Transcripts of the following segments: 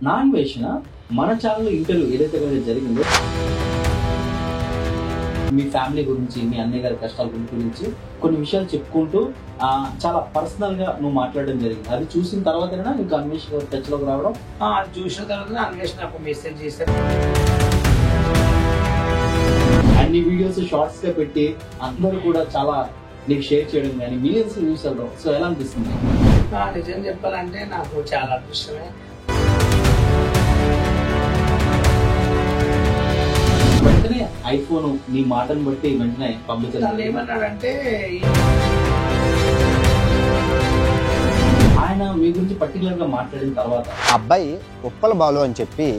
నాన్వేషణ మన channel interview ఏదైతే జరిగిందో మీ ఫ్యామిలీ గురించి మీ అన్నయ్య గారి కష్టాల గురించి కొన్ని విషయాలు చెప్పుకుంటూ చాలా పర్సనల్ గా నువ్వు మాట్లాడడం జరిగింది. అది చూసిన తర్వాతైనా నీకు అన్వేషణ గారి టచ్ లోకి రావడం? అది చూసిన తర్వాత అన్వేషణ నాకు మెసేజ్ చేశారు. అన్ని వీడియోస్ షార్ట్స్ గా పెట్టి అందరూ కూడా చాలా నీకు షేర్ చేయడం కానీ మిలియన్స్ వ్యూస్ వెళ్ళడం. సో ఎలా అనిపిస్తుంది? నిజం చెప్పాలంటే నాకు చాలా అదృష్టమే. వెంటనే ఐఫోన్ నీ మాటను బట్టి వెంటనే పంపించారు. ఏమన్నాడంటే ఆయన మీ గురించి పర్టికులర్ గా మాట్లాడిన తర్వాత అబ్బాయి ఉప్పల బాలు అని చెప్పి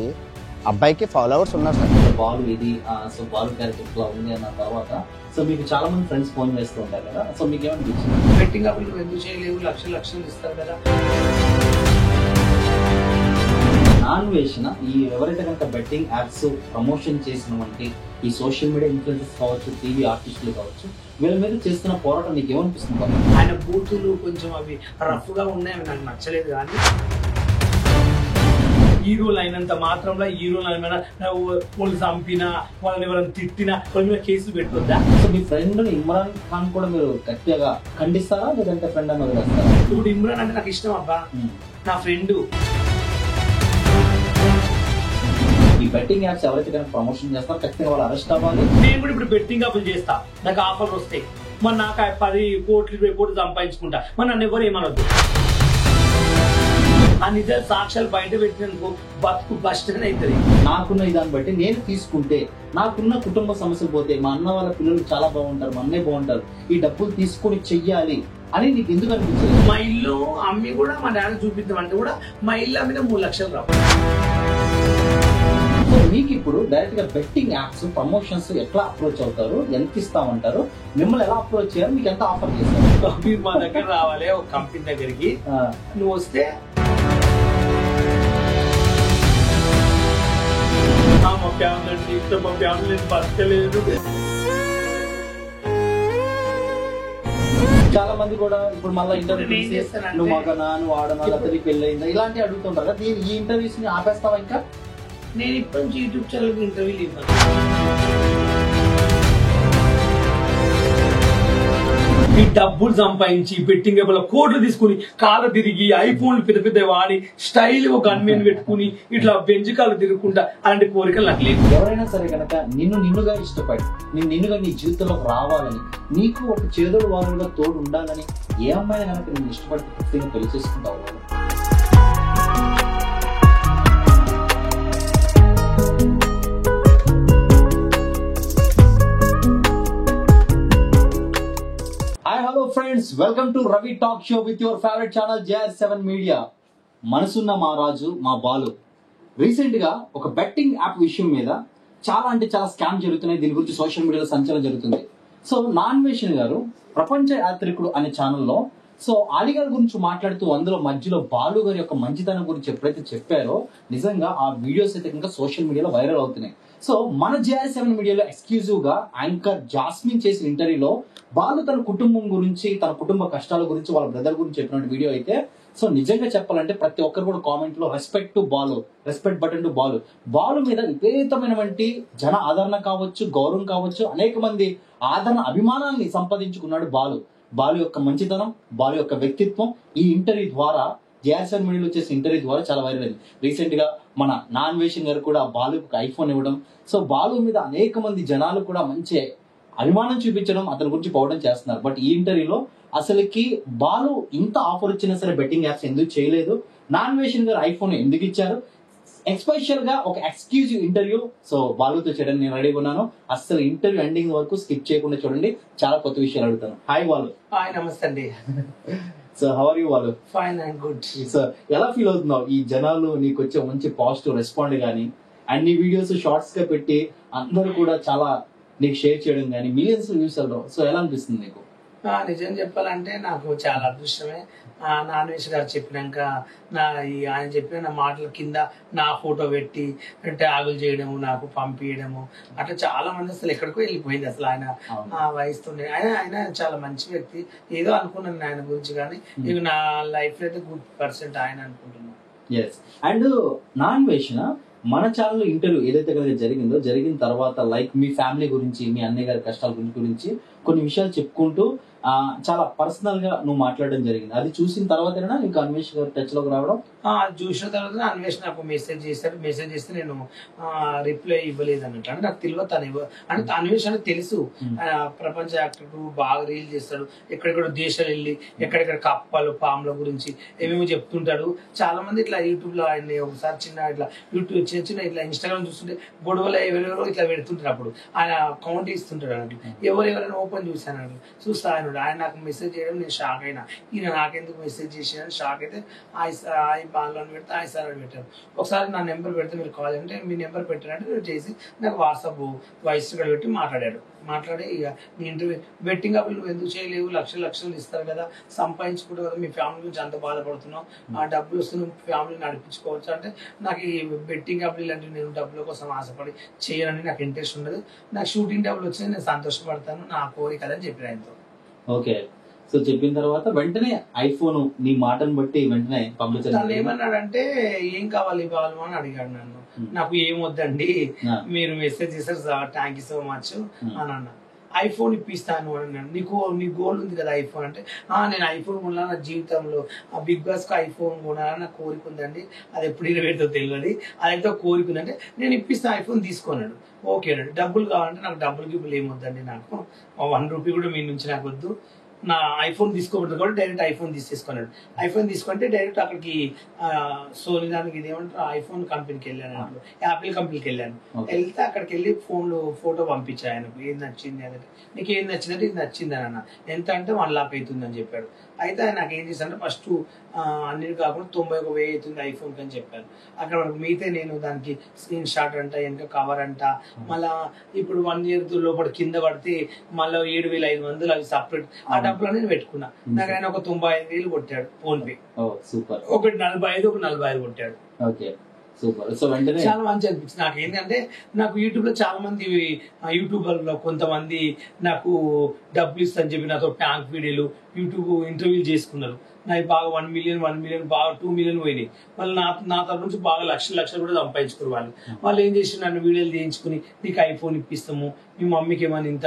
అబ్బాయికి ఫాలోవర్స్ ఉన్నారు సార్. బాలు ఇది సో బాలు క్యారెక్టర్ ఇట్లా ఉంది అన్న తర్వాత సో మీకు చాలా మంది ఫ్రెండ్స్ ఫోన్ చేస్తూ ఉంటారు కదా, సో మీకు ఏమనిపించింది? బెట్టింగ్ అప్పుడు నువ్వు ఎందుకు చేయలేవు, లక్షలు ఇస్తారు కదా. నాన్వేషణ ఈ ఎవరైతే కనుక బెట్టింగ్ యాప్స్ ప్రమోషన్ చేసినవంటి ఈ సోషల్ మీడియా ఇన్ఫ్లుయెన్సర్స్ కావచ్చు, టీవీ ఆర్టిస్టులు కావచ్చు, వీళ్ళ మీద చేస్తున్న పోరాటం నీకు ఏమనిపిస్తుంది? ఆయన బూతులు కొంచెం అవి రఫ్ గా ఉన్నాయి, అవి నాకు నచ్చలేదు. కానీ హీరోలు అయినంత మాత్రంలో హీరోలు అయినా వాళ్ళు చంపినా వాళ్ళని ఎవరైనా తిట్టినా వాళ్ళ మీద కేసులు పెట్టొద్దా? సో మీ ఫ్రెండ్ ఇమ్రాన్ ఖాన్ కూడా మీరు గట్టిగా ఖండిస్తారా లేదంటే ఫ్రెండ్ అని వదిలేస్తారా? ఇప్పుడు ఇమ్రాన్ అంటే నాకు ఇష్టం అబ్బా, నా ఫ్రెండ్. ఈ బెట్టింగ్ యాప్స్ ఎవరైతే కనుక ప్రమోషన్ చేస్తారో ఖచ్చితంగా వాళ్ళు అరెస్ట్ అవ్వాలి. నేను కూడా ఇప్పుడు బెట్టింగ్ అప్పులు చేస్తా, నాకు ఆఫర్లు వస్తాయి, మరి నాకు 10 కోట్లు 20 కోట్లు సంపాదించుకుంటా, మరి నన్ను ఎవరు ఏమనొద్దు. ఆ నిజ సాక్ష్యాలు బయట పెట్టినందుకు బతుకు బస్టన్ అవుతుంది. నాకున్న దాన్ని బట్టి నేను తీసుకుంటే నాకున్న కుటుంబ సమస్యలు పోతే, మా అన్న వాళ్ళ పిల్లలు చాలా బాగుంటారు, మా అన్నయ్య బాగుంటారు, ఈ డబ్బులు తీసుకొని చెయ్యాలి అని నీకు ఎందుకు అనిపించలేదు? మా ఇల్లు అమ్మి కూడా మా డాడీ చూపిద్దామంటే కూడా మా ఇల్లు అమ్మిన 3 లక్షలు రావు. సో మీకు ఇప్పుడు డైరెక్ట్ గా బెట్టింగ్ యాప్స్ ప్రమోషన్స్ ఎట్లా అప్రోచ్ అవుతారు, ఎంత ఇస్తామంటారు, మిమ్మల్ని ఎలా అప్రోచ్ చేయాలి, మీకు ఎంత ఆఫర్ చేస్తారు? మీరు మా దగ్గర రావాలి, ఒక కంపెనీ దగ్గరికి నువ్వు వస్తే మా ఫ్యామిలీ ఇష్టం, మా ఫ్యామిలీ బతకలేదు. చాలా మంది కూడా ఇప్పుడు మళ్ళీ ఇంటర్వ్యూ నువ్వు మగనా, నువ్వు ఆడనా, లేకపోతే పెళ్ళి అయిందా ఇలాంటివి అడుగుతుంటారు కదా. ఈ ఇంటర్వ్యూస్ ని ఆపేస్తావా? ఇంకా నేను ఇప్పటి నుంచి యూట్యూబ్ ఛానల్ ఇంటర్వ్యూలు ఇవ్వను. ఈ డబ్బులు సంపాదించి బెట్టింగ్ కోట్లు తీసుకుని కాళ్ళు తిరిగి ఐఫోన్లు పెద్ద వాడి స్టైల్ ఒక గన్మెన్ పెట్టుకుని ఇట్లా బెంజికాలు తిరుగుకుంటా అలాంటి కోరికలు నాకు లేదు. ఎవరైనా సరే కనుక నిన్నుగా ఇష్టపడి నిన్నుగా నీ జీవితంలోకి రావాలని, నీకు ఒక చేదోడు వారుగా తోడు ఉండాలని ఏ అమ్మాయినా కనుక నేను ఇష్టపడి ఖచ్చితంగా పెళ్లి చేసుకుంటావు. Hello friends, welcome to Ravi talk show with your favourite channel JR7 media. మనసున్న మా రాజు మా బాలు రీసెంట్ గా ఒక బెట్టింగ్ యాప్ విషయం మీద చాలా స్కామ్ జరుగుతున్నాయి. దీని గురించి సోషల్ మీడియాలో సంచలనం జరుగుతుంది. సో నాన్వేషణ గారు ప్రపంచ యాత్రికుడు అనే ఛానల్లో సో అలీ గారి గురించి మాట్లాడుతూ అందులో మధ్యలో బాలు గారి యొక్క మంచితనం గురించి ఎప్పుడైతే చెప్పారో నిజంగా ఆ వీడియోస్ అయితే కనుక సోషల్ మీడియాలో వైరల్ అవుతున్నాయి. సో మన JR7 మీడియాలో ఎక్స్క్లూజివ్ గా యాంకర్ జాస్మిన్ చేసిన ఇంటర్వ్యూలో బాలు తన కుటుంబం గురించి, తన కుటుంబ కష్టాల గురించి, వాళ్ళ బ్రదర్ గురించి చెప్పిన వీడియో అయితే సో నిజంగా చెప్పాలంటే ప్రతి ఒక్కరు కూడా కామెంట్ లో respect to Balu, respect button to Balu. Balu మీద విపరీతమైనటువంటి జన ఆదరణ కావచ్చు, గౌరవం కావచ్చు, అనేక మంది ఆదరణ అభిమానాన్ని సంపాదించుకున్నాడు బాలు. బాలు యొక్క మంచితనం, బాలు యొక్క వ్యక్తిత్వం ఈ ఇంటర్వ్యూ ద్వారా JR7 మీడియాలో వచ్చేసి ఇంటర్వ్యూ ద్వారా చాలా వైరల్ అయింది. రీసెంట్ గా మన నాన్వేషణ గారు కూడా బాలుకు ఐఫోన్ ఇవ్వడం, సో బాలు మీద అనేక మంది జనాలు కూడా మంచి అభిమానం చూపించడం, అతని గురించి పోవడం చేస్తున్నారు. బట్ ఈ ఇంటర్వ్యూలో అసలుకి బాలు ఇంత ఆఫర్ ఇచ్చినా సరే బెట్టింగ్ యాప్స్ ఎందుకు చేయలేదు, నాన్వేషణ గారు ఐఫోన్ ఎందుకు ఇచ్చారు, ఎక్స్పెషల్ గా ఒక ఎక్స్క్లూజివ్ ఇంటర్వ్యూ సో బాలుతో చేయడానికి నేను రెడీగా ఉన్నాను. అసలు ఇంటర్వ్యూ ఎండింగ్ వరకు స్కిప్ చేయకుండా చూడండి, చాలా కొత్త విషయాలు అడుగుతాను. హాయ్ బాలు. హాయ్, నమస్తే అండి. So how are you Balu? Fine and good. So ఎలా ఫీల్ అవుతున్నావు ఈ జనాలు నీకు వచ్చే మంచి పాజిటివ్ రెస్పాండ్ గానీ, అన్ని వీడియోస్ షార్ట్స్ గా పెట్టి అందరూ కూడా చాలా నీకు షేర్ చేయడం కానీ మిలియన్స్ వ్యూస్ వెళ్ళడం, సో ఎలా అనిపిస్తుంది నీకు? నిజం చెప్పాలంటే నాకు చాలా అదృష్టమే. నాన్వేష్ గారు చెప్పినాక ఆయన చెప్పిన నా మాటల కింద నా ఫోటో పెట్టి ట్యాగులు చేయడము, నాకు పంపించడము, అట్లా చాలా మంది అసలు ఎక్కడికో వెళ్ళిపోయింది. అసలు ఆయన వయసుతో ఆయన చాలా మంచి వ్యక్తి. ఏదో అనుకున్నాను ఆయన గురించి, కానీ ఇక నా లైఫ్ లో అయితే గుడ్ పర్సెంట్ ఆయన అనుకుంటున్నాను. ఎస్. అండ్ నాన్ వేషణ మన ఛానల్ ఇంటర్వ్యూ ఏదైతే కనుక జరిగిన తర్వాత లైక్ మీ ఫ్యామిలీ గురించి, మీ అన్నయ్య గారి కష్టాల గురించి కొన్ని విషయాలు చెప్పుకుంటూ చాలా పర్సనల్ గా నువ్వు మాట్లాడడం జరిగింది. అది చూసిన తర్వాత నీకు అన్వేష్ గారు టచ్ లోకి రావడం? అది చూసిన తర్వాత అన్వేష్ నాకు మెసేజ్ చేశారు. మెసేజ్ చేస్తే నేను రిప్లై ఇవ్వలేదు అన్నట్టు. అంటే నాకు తెలియదు తను అంటే అన్వేష్ అని తెలుసు, ప్రపంచ యాక్టర్, బాగా రీల్ చేస్తాడు, ఎక్కడెక్కడ దేశాలు వెళ్ళి ఎక్కడెక్కడ కప్పలు పాముల గురించి ఏమేమో చెప్తుంటాడు. చాలా మంది ఇట్లా యూట్యూబ్ లో ఆయన ఒకసారి చిన్న ఇట్లా యూట్యూబ్ చిన్న ఇట్లా ఇన్స్టాగ్రామ్ చూస్తుంటే గొడవలు ఎవరెవరో ఇట్లా పెడుతుంటారు. అప్పుడు ఆయన కౌంట్ ఇస్తుంటాడు అన్నట్టు. ఎవరెవరైనా ఓపెన్ చూసాను అన్నట్టు. చూస్తా ఆయన నాకు మెసేజ్ చేయడం నేను షాక్ అయినా. ఈయన నాకెందుకు మెసేజ్ చేసాను షాక్ అయితే ఐ బాల్ అని పెడితే ఐ సార్ అని పెట్టారు. ఒకసారి నా నెంబర్ పెడితే మీరు కాల్ అంటే మీ నెంబర్ పెట్టారంటే నేను చేసి నాకు వాట్సాప్ వాయిస్ కూడా పెట్టి మాట్లాడి ఇక నీ ఇంటర్వ్యూ బెట్టింగ్ అప్పుడు నువ్వు ఎందుకు చేయలేవు, లక్షలు ఇస్తారు కదా, సంపాదించుకుంటావు కదా, మీ ఫ్యామిలీ గురించి అంత బాధపడుతున్నావు, ఆ డబ్బులు వస్తే నువ్వు ఫ్యామిలీ నడిపించుకోవచ్చు అంటే నాకు ఈ బెట్టింగ్ అప్పుడు ఇలాంటి నేను డబ్బుల కోసం ఆశపడి చేయనని నాకు ఇంట్రెస్ట్ ఉండదు. నాకు షూటింగ్ డబ్బులు వచ్చినా నేను సంతోషపడతాను, నా కోరిక అని చెప్పిన ఆయనతో. ఓకే. సో చెప్పిన తర్వాత వెంటనే ఐఫోన్ నీ మాటను బట్టి వెంటనే పంపించాను. ఏమన్నాడంటే ఏం కావాలి బాలు అని అడిగాడు నన్ను. నాకు ఏం వద్దండి, మీరు మెసేజ్ చేశారు థ్యాంక్ యూ సో మచ్ అని అన్నా. ఐఫోన్ ఇప్పిస్తాను అని అన్నాడు. నీ గోల్ ఉంది కదా ఐఫోన్ అంటే, నేను ఐఫోన్ కొనాలి, నా జీవితంలో ఆ బిగ్ బాస్ కు ఐఫోన్ కొనాలని నాకు కోరిక ఉందండి, అది ఎప్పుడు ఇరవేతో తెలియదు, అదైతే కోరిక ఉందంటే నేను ఇప్పిస్తాను ఐఫోన్ తీసుకున్నాడు. ఓకే అండి. డబ్బులు కావాలంటే నాకు డబ్బులు ఏమొద్దండి, నాకు 1 రూపీ కూడా మీ నుంచి నాకు వద్దు, నా ఐఫోన్ తీసుకోబడుతుంది కూడా డైరెక్ట్ ఐఫోన్ తీసేసుకున్నాడు. ఐఫోన్ తీసుకుంటే డైరెక్ట్ అక్కడికి సోనీ దానికి ఇదేమంటారు ఐఫోన్ కంపెనీకి వెళ్ళాను, యాపిల్ కంపెనీకి వెళ్ళాను. వెళ్తే అక్కడికి వెళ్ళి ఫోటో పంపించాను ఆయనకు, ఏం నచ్చింది అంటే నీకు ఏం నచ్చిందంటే ఇది నచ్చింది అని అన్న. ఎంత అంటే 1 లాక్ అవుతుంది అని చెప్పాడు. అయితే ఆయన నాకు ఏం చేశానంటే ఫస్ట్ అన్నిటి కాకుండా 91,000 అవుతుంది ఐఫోన్ అని చెప్పాను. అక్కడ మనకు మిగతా నేను దానికి స్క్రీన్ షాట్ అంట, వెనక కవర్ అంట, మళ్ళా ఇప్పుడు 1 ఇయర్ లోపల కింద పడితే మళ్ళీ 7,500 అవి సపరేట్, ఆ డబ్బులు నేను పెట్టుకున్నా. నాకు ఆయన ఒక 95,000 కొట్టాడు ఫోన్ పే. సూపర్. ఒకటి 45, ఒక 45 కొట్టాడు. Okay super. సో వెంటనే చాలా మంచి అనిపించింది నాకు. ఏంటంటే నాకు యూట్యూబ్ లో చాలా మంది యూట్యూబర్లో కొంతమంది నాకు డబ్బులు ఇస్తా అని చెప్పి నాతో ట్యాంక్ వీడియోలు యూట్యూబ్ ఇంటర్వ్యూలు చేసుకున్నారు. నాకు బాగా 1 మిలియన్ బాగా 2 మిలియన్ పోయినాయి. మళ్ళీ నా తరఫు నుంచి బాగా లక్షలు కూడా సంపాదించుకున్నారు వాళ్ళు ఏం చేసి నన్ను వీడియోలు చేయించుకుని నీకు ఐఫోన్ ఇప్పిస్తాము, మీ మమ్మీకి ఏమైనా ఇంత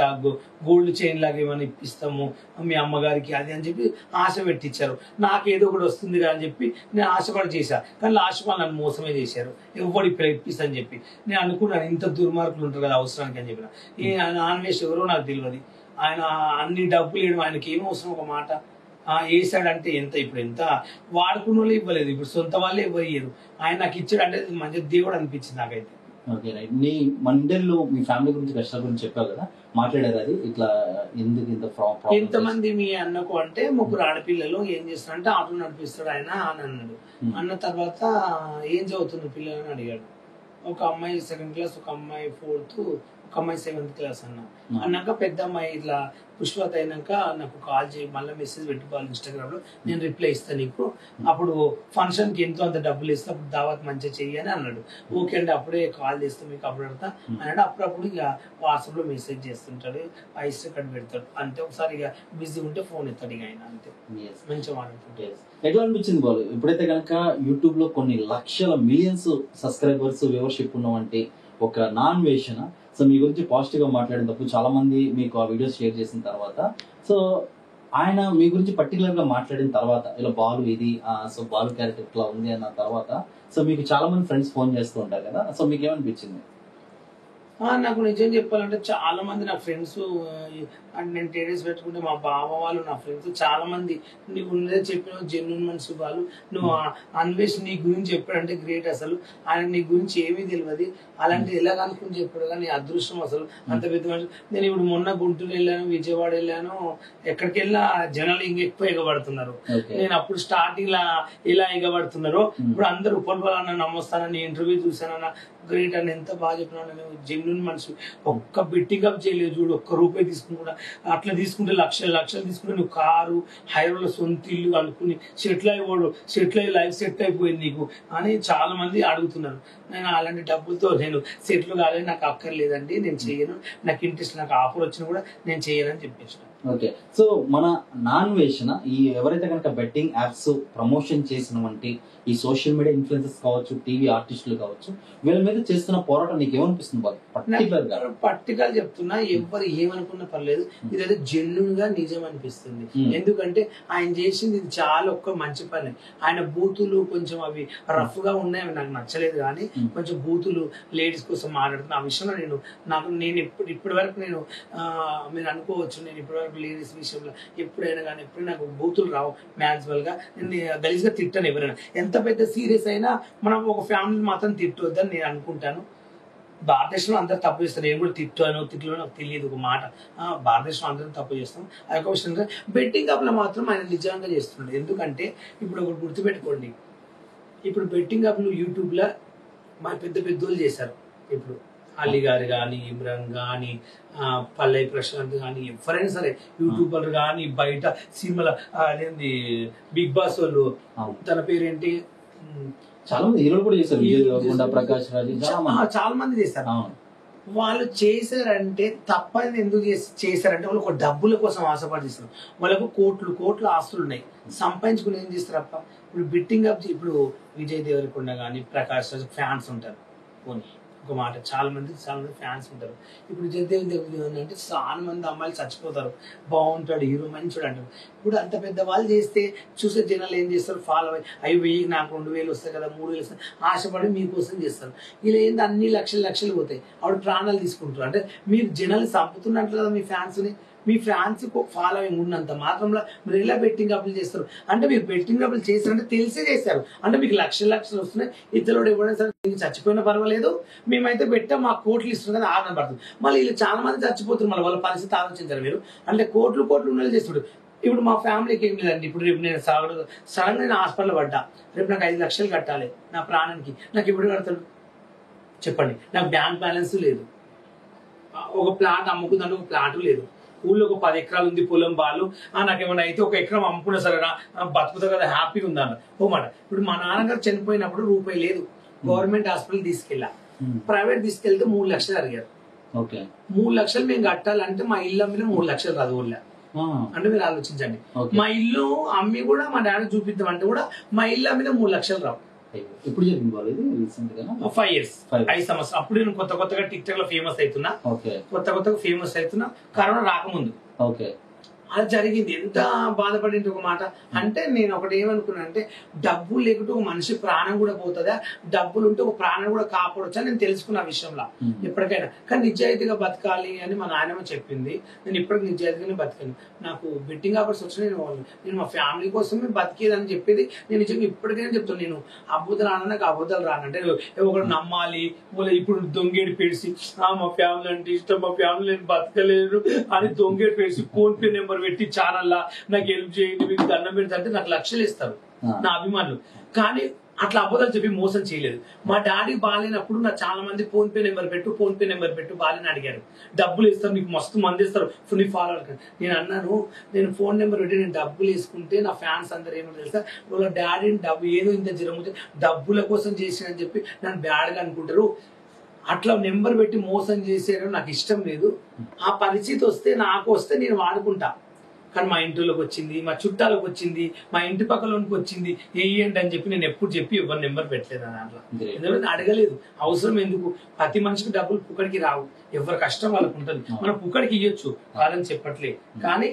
గోల్డ్ చైన్ లాగా ఏమైనా ఇప్పిస్తాము, మీ అమ్మగారికి అది అని చెప్పి ఆశ పెట్టించారు. నాకేదో కూడా వస్తుంది అని చెప్పి నేను ఆశపడి చేశాను. కానీ లాస్ట్ వాళ్ళు నన్ను మోసమే చేశారు, ఎవరు ఇప్పుడు ఇప్పిస్తా అని చెప్పి. నేను అనుకున్నాను ఇంత దుర్మార్గులు ఉంటారు కదా అవసరానికి అని చెప్పిన. ఈ ఆన్వేష్ ఎవరో నాకు తెలియదు. ఆయన అన్ని డబ్బులు వేయడం ఆయనకి ఏం అవసరం, ఒక మాట వేసాడంటే ఇప్పుడు ఎంత వాడుకున్న వాళ్ళు ఇవ్వలేదు, ఇప్పుడు సొంత వాళ్ళే ఇవ్వరు. ఆయన నాకు ఇచ్చాడు అంటే మంచి దేవుడు అనిపించింది నాకైతే. Okay right. నీ మండల్లో మీ ఫ్యామిలీ గురించి కష్టాల గురించి చెప్పావు కదా, మాట్లాడారు అది ఇట్లా ఎందుకు ఇంత ఎంతమంది మీ అన్నకు అంటే 3 ఆడపిల్లలు, ఏం చేస్తారంటే ఆటో నడిపిస్తాడు ఆయన అని అన్నాడు. అన్న తర్వాత ఏం చదువుతుంది పిల్లలు అని అడిగాడు. ఒక అమ్మాయి 2nd క్లాస్, ఒక అమ్మాయి 4th, ఒక అమ్మాయి 7th క్లాస్ అన్నాక పెద్ద అమ్మాయి ఇట్లా పుష్పత అయినాక నాకు కాల్ చేయి, మళ్ళీ మెసేజ్ పెట్టుకోవాలి ఇన్స్టాగ్రామ్ లో, నేను రిప్లై ఇస్తాను నీకు, అప్పుడు ఫంక్షన్ కి ఎంతో అంత డబ్బులు ఇస్తా, అప్పుడు దావత్ మంచిగా చెయ్యి అని అన్నాడు. ఓకే అండి అప్పుడే కాల్ చేస్తాం మీకు అప్పుడు అడతా అన్నాడు. అప్పుడప్పుడు ఇక వాట్సాప్ లో మెసేజ్ చేస్తుంటాడు, వాయిస్ రికార్డ్ పెడతాడు అంతే. ఒకసారి ఇక బిజీ ఉంటే ఫోన్ ఎత్తాడు ఇక ఆయన అంతే, మంచిగా మాట్లాడుతుంటాడు. ఎట్లా అనిపించింది బాలు ఎప్పుడైతే కనుక యూట్యూబ్ లో కొన్ని లక్షల మిలియన్స్ సబ్స్క్రైబర్స్ వ్యూవర్షిప్ ఉన్నామంటే ఒక నాన్ వేషణ, సో మీ గురించి పాజిటివ్ గా మాట్లాడినప్పుడు చాలా మంది మీకు ఆ వీడియోస్ షేర్ చేసిన తర్వాత, సో ఆయన మీ గురించి పర్టికులర్ గా మాట్లాడిన తర్వాత ఇలా బాలు ఇది సో బాలు క్యారెక్టర్ ఇట్లా ఉంది అన్న తర్వాత, సో మీకు చాలా మంది ఫ్రెండ్స్ ఫోన్ చేస్తూ ఉంటారు కదా, సో మీకు ఏమనిపించింది? నాకు నిజం చెప్పాలంటే చాలా మంది నా ఫ్రెండ్స్, నేను టెరెస్ పెట్టుకుంటే మా బావ వాళ్ళు నా ఫ్రెండ్స్ చాలా మంది, నీకు ఉన్నదే చెప్పిన జెన్యున్ మనిషి వాళ్ళు, నువ్వు అన్వేష్ నీ గురించి చెప్పాడంటే గ్రేట్, అసలు ఆయన నీ గురించి ఏమీ తెలియదు, అలాంటి ఎలా కనుక్కొని చెప్పాడు కానీ నీ అదృష్టం అసలు అంత పెద్ద మనిషి. నేను ఇప్పుడు మొన్న గుంటూరు వెళ్ళాను, విజయవాడ వెళ్ళాను, ఎక్కడికి వెళ్ళినా జనాలు ఇంకెక్కువ ఎగబడుతున్నారు. నేను అప్పుడు స్టార్టింగ్ లా ఎలా ఎగబడుతున్నారో ఇప్పుడు అందరూ ఉపల్వాలన్న నమ్మొస్తానని ఇంటర్వ్యూ చూసానన్న గ్రేట్ అని ఎంత బాగా చెప్పినా. నేను జెన్యున్ మనిషి, ఒక్క బెట్టింగ్ అప్ చేయలేదు చూడు, ఒక్క రూపాయి తీసుకుని కూడా. అట్లా తీసుకుంటే లక్షలు తీసుకుంటే నువ్వు కారు హైవేలో సొంత ఇల్లు అనుకుని సెటిల్ అయ్యి లైఫ్ సెట్ అయిపోయింది నీకు అని చాలా మంది అడుగుతున్నారు. నేను అలాంటి డబ్బులతో నేను సెటిల్ కాలేదు, నాకు అక్కర్లేదండి, నేను చేయను, నాకు ఇంట్రెస్ట్, నాకు ఆఫర్ వచ్చినా కూడా నేను చేయను అని చెప్పేసిన. ఓకే, సో మన నాన్ వేషన ఈ ఎవరైతే కనుక బెట్టింగ్ యాప్స్ ప్రమోషన్ చేసినవంటి ఈ సోషల్ మీడియా ఇన్ఫ్లుయెన్సర్స్ కావచ్చు, టీవీ ఆర్టిస్టులు కావచ్చు, వీళ్ళ మీద చేస్తున్న పోరాటం నీకు ఏమనిపిస్తుంది బాగా పర్టికులర్ గా? పర్టికల్ చెప్తున్నా, ఎవరు ఏమనుకున్నా పర్లేదు, ఇదైతే జెన్యున్ గా నిజం అనిపిస్తుంది. ఎందుకంటే ఆయన చేసింది ఇది చాలా ఒక్క మంచి పని. ఆయన బూతులు కొంచెం అవి రఫ్ గా ఉన్నాయి, అవి నాకు నచ్చలేదు. కానీ కొంచెం బూతులు లేడీస్ కోసం మాట్లాడుతున్నా. ఆ విషయంలో నేను ఇప్పటి వరకు మీరు అనుకోవచ్చు, నేను ఇప్పటి వరకు లేడీస్ విషయంలో ఎప్పుడైనా కానీ ఎప్పుడు నాకు బూతులు రావు. మ్యాక్సిమల్ గా నేను గలీజ్గా తిట్టాను. ఎవరైనా ఎంత పెద్ద సీరియస్ అయినా మనం ఒక ఫ్యామిలీ మాత్రం తిట్టవద్దని నేను అనుకుంటాను. భారతదేశంలో అందరూ తప్పు చేస్తారు, నేను కూడా తిట్లో నాకు తెలియదు ఒక మాట. భారతదేశంలో అందరం తప్పు చేస్తాం. అదొక విషయం. బెట్టింగ్ యాప్లో మాత్రం ఆయన నిజంగా చేస్తున్నాడు. ఎందుకంటే ఇప్పుడు ఒకటి గుర్తుపెట్టుకోండి, ఇప్పుడు బెట్టింగ్ యాప్లు యూట్యూబ్లో మా పెద్దోళ్ళు చేశారు. ఇప్పుడు అలీ గారు కానీ, ఇమ్రాన్ కానీ, పల్లవి ప్రశాంత్ కానీ, ఎవరైనా సరే యూట్యూబర్ కానీ, బయట సినిమాల అదేంది బిగ్ బాస్ వాళ్ళు, తన పేరేంటి, చాలా మంది హీరోలు కూడా చేశారు, ప్రకాష్ రాజ్, చాలా మంది చేశారు. వాళ్ళు చేశారంటే తప్పని ఎందుకు చేశారంటే వాళ్ళు ఒక డబ్బుల కోసం ఆశపడి చేస్తారు. వాళ్ళకు కోట్లు ఆస్తులు ఉన్నాయి, సంపాదించుకుని ఏం చేస్తారు అప్ప. ఇప్పుడు బిట్టింగ్ అప్, ఇప్పుడు విజయ్ దేవరకొండ కానీ, ప్రకాష్ రాజ్ ఫ్యాన్స్ ఉంటారు. పోనీ ఒక మాట, చాలా మంది ఫ్యాన్స్ ఉంటారు. ఇప్పుడు విజయ్ అంటే చాలా మంది అమ్మాయిలు చచ్చిపోతారు, బాగుంటాడు హీరో, మంచోడు అంటారు. ఇప్పుడు అంత పెద్ద వాళ్ళు చేస్తే చూసే జనాలు ఏం చేస్తారు, ఫాలో అయ్యి 1000 నాకు 2000 వస్తాయి కదా, 3000 వస్తాయి, ఆశపడి మీకోసం చేస్తారు. ఇలా ఏంది అన్ని లక్షలు పోతాయి, ఆవిడ ప్రాణాలు తీసుకుంటారు. అంటే మీరు జనాలు చంపుతున్నట్లు కదా మీ ఫ్యాన్స్ని. మీ ఫ్యాన్స్ ఫాలోయింగ్ ఉన్నంత మాత్రంలో మీరు ఎలా బెట్టింగ్ అప్లు చేస్తారు? అంటే మీరు బెట్టింగ్ అప్లు చేస్తారంటే తెలిసే చేస్తారు. అంటే మీకు లక్షలు వస్తున్నాయి, ఇతరుడు ఎవరైనా సరే చచ్చిపోయినా పర్వాలేదు, మేమైతే పెట్టాం, మా కోట్లు ఇస్తున్నాం కానీ ఆనంద పడుతుంది. మళ్ళీ వీళ్ళు చాలా మంది చచ్చిపోతున్నారు, మళ్ళీ వాళ్ళ పరిస్థితి ఆలోచించారు మీరు. అంటే కోట్లు ఉన్నది చేస్తున్నారు. ఇప్పుడు మా ఫ్యామిలీకి ఏం లేదండి, ఇప్పుడు రేపు నేను సడన్గా నేను హాస్పిటల్ పడ్డా, రేపు నాకు 5 లక్షలు కట్టాలి నా ప్రాణానికి, నాకు ఎప్పుడు కడతాడు చెప్పండి? నాకు బ్యాంక్ బ్యాలెన్స్ లేదు, ఒక ప్లాట్ అమ్ముకుందంటే ఒక ప్లాట్ లేదు, ఊళ్ళో ఒక 10 ఎకరాలు ఉంది పొలం బాలు, నాకేమన్నా అయితే 1 ఎకరం అమ్ముకున్నా సరే బతుకుతా కదా, హ్యాపీగా ఉందన్న ఓ మాట. ఇప్పుడు మా నాన్నగారు చనిపోయినప్పుడు రూపాయి లేదు, గవర్నమెంట్ హాస్పిటల్ తీసుకెళ్ళా, ప్రైవేట్ తీసుకెళ్తే 3 లక్షలు అడిగారు. 3 లక్షలు మేము కట్టాలంటే మా ఇల్లు అమ్మిన 3 లక్షలు రాదు ఊళ్ళో. అంటే మీరు ఆలోచించండి, మా ఇల్లు అమ్మి కూడా మా డాడీ చూపిద్దాం అంటే కూడా మా ఇల్లు అమ్మిన 3 లక్షలు రావు. ఇప్పుడు 5 years 5 సంవత్సరాలు. అప్పుడు నేను కొత్తగా టిక్ టాక్ లో ఫేమస్ అవుతున్నా, కొత్తగా ఫేమస్ అవుతున్నా, కరోనా రాకముందు అది జరిగింది. ఎంత బాధపడింది ఒక మాట. అంటే నేను ఒకటి ఏమనుకున్నా అంటే, డబ్బు లేకుంటే ఒక మనిషి ప్రాణం కూడా పోతుందా, డబ్బులు ఉంటే ఒక ప్రాణం కూడా కాపాడొచ్చా నేను తెలుసుకున్న విషయంలో ఎప్పటికైనా. కానీ నిజాయితీగా బతకాలి అని మా నాయనమ్మ చెప్పింది, నేను ఇప్పటికి నిజాయితీగానే బతికాను. నాకు బెట్టింగ్ ఆఫర్స్ వచ్చి నేను మా ఫ్యామిలీ కోసమే బతికేదని చెప్పేది నేను నిజంగా ఇప్పటికైనా చెప్తాను. నేను అబద్ధాలు రాను, నాకు అబద్ధాలు రానంటే ఒకరు నమ్మాలి, ఇప్పుడు దొంగేడు పెడిసి మా ఫ్యామిలీ అంటే ఇష్టం, మా ఫ్యామిలీ నేను బతకలేను అని దొంగేడు పెడిసి ఫోన్ పే నెంబర్ పెట్టి ఛానల్లా నాకు హెల్ప్ చేయండి, మీకు దండం పెడితే అంటే నాకు లక్షలు ఇస్తారు నా అభిమానులు. కానీ అట్లా అబద్ధాలు చెప్పి మోసం చేయలేదు. మా డాడీ బాగాలేనప్పుడు నాకు చాలా మంది ఫోన్ పే నెంబర్ పెట్టు బాగాలేని అడిగారు, డబ్బులు ఇస్తారు నీకు మస్తు మంది ఇస్తారు నీ ఫాలోవర్. నేను అన్నాను, నేను ఫోన్ నెంబర్ పెట్టి నేను డబ్బులు వేసుకుంటే నా ఫ్యాన్స్ అందరు ఏమో తెలుసా, వాళ్ళ డాడీని డబ్బు ఏదో ఇంత జరగదు డబ్బుల కోసం చేసినని చెప్పి నన్ను బ్యాడ్గా అనుకుంటారు. అట్లా నెంబర్ పెట్టి మోసం చేసేయడం నాకు ఇష్టం లేదు. ఆ పరిస్థితి వస్తే నాకు వస్తే నేను వాడుకుంటా. కానీ మా ఇంటిలోకి వచ్చింది, మా చుట్టాలకు వచ్చింది, మా ఇంటి పక్కలోనికి వచ్చింది, ఏంటి అని చెప్పి నేను ఎప్పుడు చెప్పి ఎవరి నెంబర్ పెట్టలేదు దాంట్లో. ఎందుకంటే అడగలేదు, అవసరం ఎందుకు? ప్రతి మనిషికి డబ్బులు పుక్కడికి రావు, ఎవరి కష్టం వాళ్ళకు ఉంటుంది. మనం పుక్కడికి ఇవ్వచ్చు వాళ్ళని చెప్పట్లే. కానీ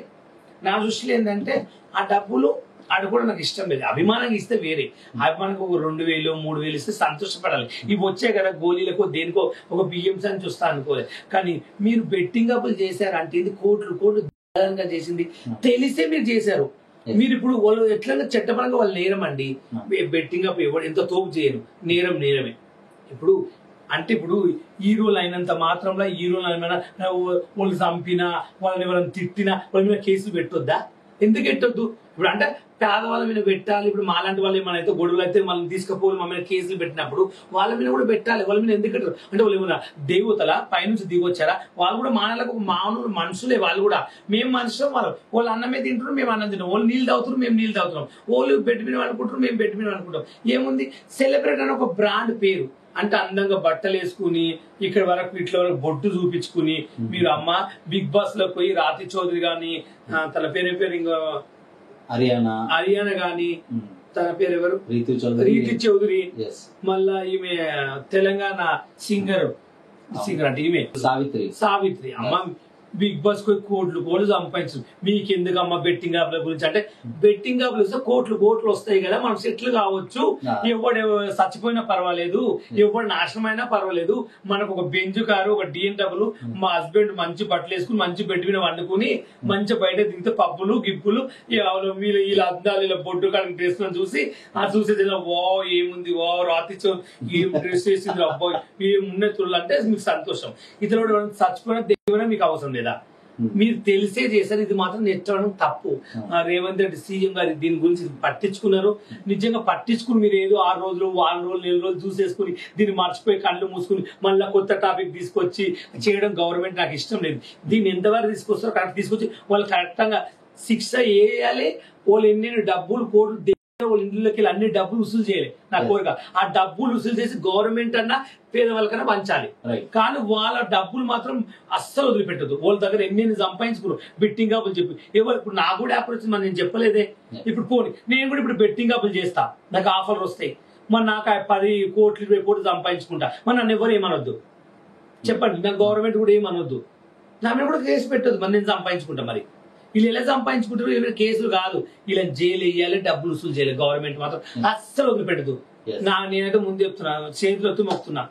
నా దృష్టిలో ఏంటంటే ఆ డబ్బులు అడుగుకోవడం నాకు ఇష్టం లేదు. అభిమానంగా ఇస్తే వేరే, అభిమానంగా ఒక 2000 3000 ఇస్తే సంతోషపడాలి. ఇవి వచ్చే కదా గోళీలకో దేనికో ఒక బియ్యం అని చూస్తా అనుకోలేదు. కానీ మీరు బెట్టింగ్ అప్పులు చేశారంటే ఇది కోట్లు చేసింది తెలిసే మీరు చేశారు. మీరు ఇప్పుడు వాళ్ళు ఎట్లా చట్టపరంగా వాళ్ళు నేరం అండి. బెట్టింగ్ అప్ ఎవరు ఎంత తోపు చేయరు, నేరమే. ఇప్పుడు అంటే ఇప్పుడు హీరోలు అయినంత మాత్రంలో హీరోలు ఏమైనా వాళ్ళు చంపినా, వాళ్ళని ఎవరైనా తిట్టినా వాళ్ళ మీద కేసులు పెట్టొద్దా? ఎందుకు పెట్టొద్దు? ఇప్పుడు అంటే పేదవాళ్ళ మీద పెట్టాలి. ఇప్పుడు మాలాంటి వాళ్ళు ఏమైనా అయితే గొడవలు అయితే వాళ్ళని తీసుకుపోయి మా మీద కేసులు పెట్టినప్పుడు వాళ్ళ మీద కూడా పెట్టాలి. వాళ్ళ మీద ఎందుకు పెట్టారు అంటే వాళ్ళు ఏమైనా దేవతల పైనుంచి దిగొచ్చారా? వాళ్ళు కూడా మానలకు మానవులు మనుషులే. వాళ్ళు కూడా మేము మనుషులు, వాళ్ళు అన్నమే తింటున్నారు, మేము అన్నం తింటాం. వాళ్ళు నీళ్ళు తాగుతున్నారు, మేము నీళ్ళు తాగుతున్నాం. వాళ్ళు బెడ్ మీద అనుకుంటారు, మేము బెడ్ మీద అనుకుంటాం. ఏముంది? సెలబ్రిటీ అని ఒక బ్రాండ్ పేరు, అంటే అందంగా బట్టలు వేసుకుని ఇక్కడ వరకు ఇట్ల వరకు బొట్టు చూపించుకుని మీరు అమ్మ బిగ్ బాస్ లో పోయి రాతి చౌదరి గాని తన పేరు ఇంకా హరియానా గాని తన పేరు ఎవరు రీతి చౌదరి మళ్ళా ఈమె తెలంగాణ సింగర్ అంటే ఈమె సావిత్రి అమ్మ బిగ్ బాస్ కోట్లు సంపాదించు మీకు ఎందుకు అమ్మ బెట్టింగ్ యాప్ల గురించి అంటే బెట్టింగ్ యాప్లు వస్తే కోట్లు వస్తాయి కదా మనం సెటిల్ కావచ్చు ఎవడు చచ్చిపోయినా పర్వాలేదు ఎవడు నాశనం అయినా పర్వాలేదు మనకు ఒక బెంజ్ కారు ఒక DN మా హస్బెండ్ మంచి బట్టలు వేసుకుని మంచి బెడ్ మీద వండుకుని మంచి బయట దిగితే పప్పులు గిప్పులు మీరు ఇలా అద్దాలు ఇలా బొడ్డు కాడికి డ్రెస్ చూసి చూసేది వా ఏముంది వా రాత్రి ఏం డ్రెస్ వేసింది అబ్బాయి ఏమున్న తుళ్ళు అంటే మీకు సంతోషం ఇతరుడు చచ్చిపోయిన దేవుడే మీకు అవసరం లేదా మీరు తెలిసే చేశారు ఇది మాత్రం నెచ్చడం తప్పు రేవంత్ రెడ్డి సీఎం గారు దీని గురించి పట్టించుకున్నారు నిజంగా పట్టించుకుని మీరు ఏదో 6 రోజులు 4 రోజులు 4 రోజులు చూసేసుకుని దీన్ని మర్చిపోయి కళ్ళు మూసుకుని మళ్ళీ కొత్త టాపిక్ తీసుకొచ్చి చేయడం గవర్నమెంట్ నాకు ఇష్టం లేదు దీన్ని ఎంతవరకు తీసుకొస్తారో కరెక్ట్ తీసుకొచ్చి వాళ్ళు కరెక్ట్గా శిక్ష వేయాలి వాళ్ళు ఎన్ని డబ్బులు కోట్లు వాళ్ళ ఇంట్లోకి వెళ్ళి అన్ని డబ్బులు వసూలు చేయాలి నా కోరిక ఆ డబ్బులు వసూలు చేసి గవర్నమెంట్ అన్నా పేదవాళ్ళకన్నా పంచాలి కానీ వాళ్ళ డబ్బులు మాత్రం అస్సలు వదిలిపెట్టదు వాళ్ళ దగ్గర ఎన్ని సంపాదించుకున్నారు బెట్టింగ్ యాప్లు చెప్పి ఎవరు ఇప్పుడు నాకు కూడా యాప్ వచ్చింది నేను చెప్పలేదే ఇప్పుడు పోనీ నేను కూడా ఇప్పుడు బెట్టింగ్ యాప్లు చేస్తా నాకు ఆఫర్లు వస్తాయి మరి నాకు 10 కోట్లు 20 కోట్లు సంపాదించుకుంటా మరి నన్ను ఎవరు ఏమనొద్దు చెప్పండి నాకు గవర్నమెంట్ కూడా ఏమనొద్దు నా మీద కూడా కేసు పెట్టదు మరి నేను సంపాదించుకుంటా మరి వీళ్ళు ఎలా సంపాదించుకుంటారు ఏమైనా కేసులు కాదు ఇలా జైలు వేయాలి డబ్బులు వసూలు చేయాలి గవర్నమెంట్ మాత్రం అస్సలు వదిలిపెట్టదు నేనైతే ముందు చెప్తున్నా చేతులతో మొక్కుతున్నా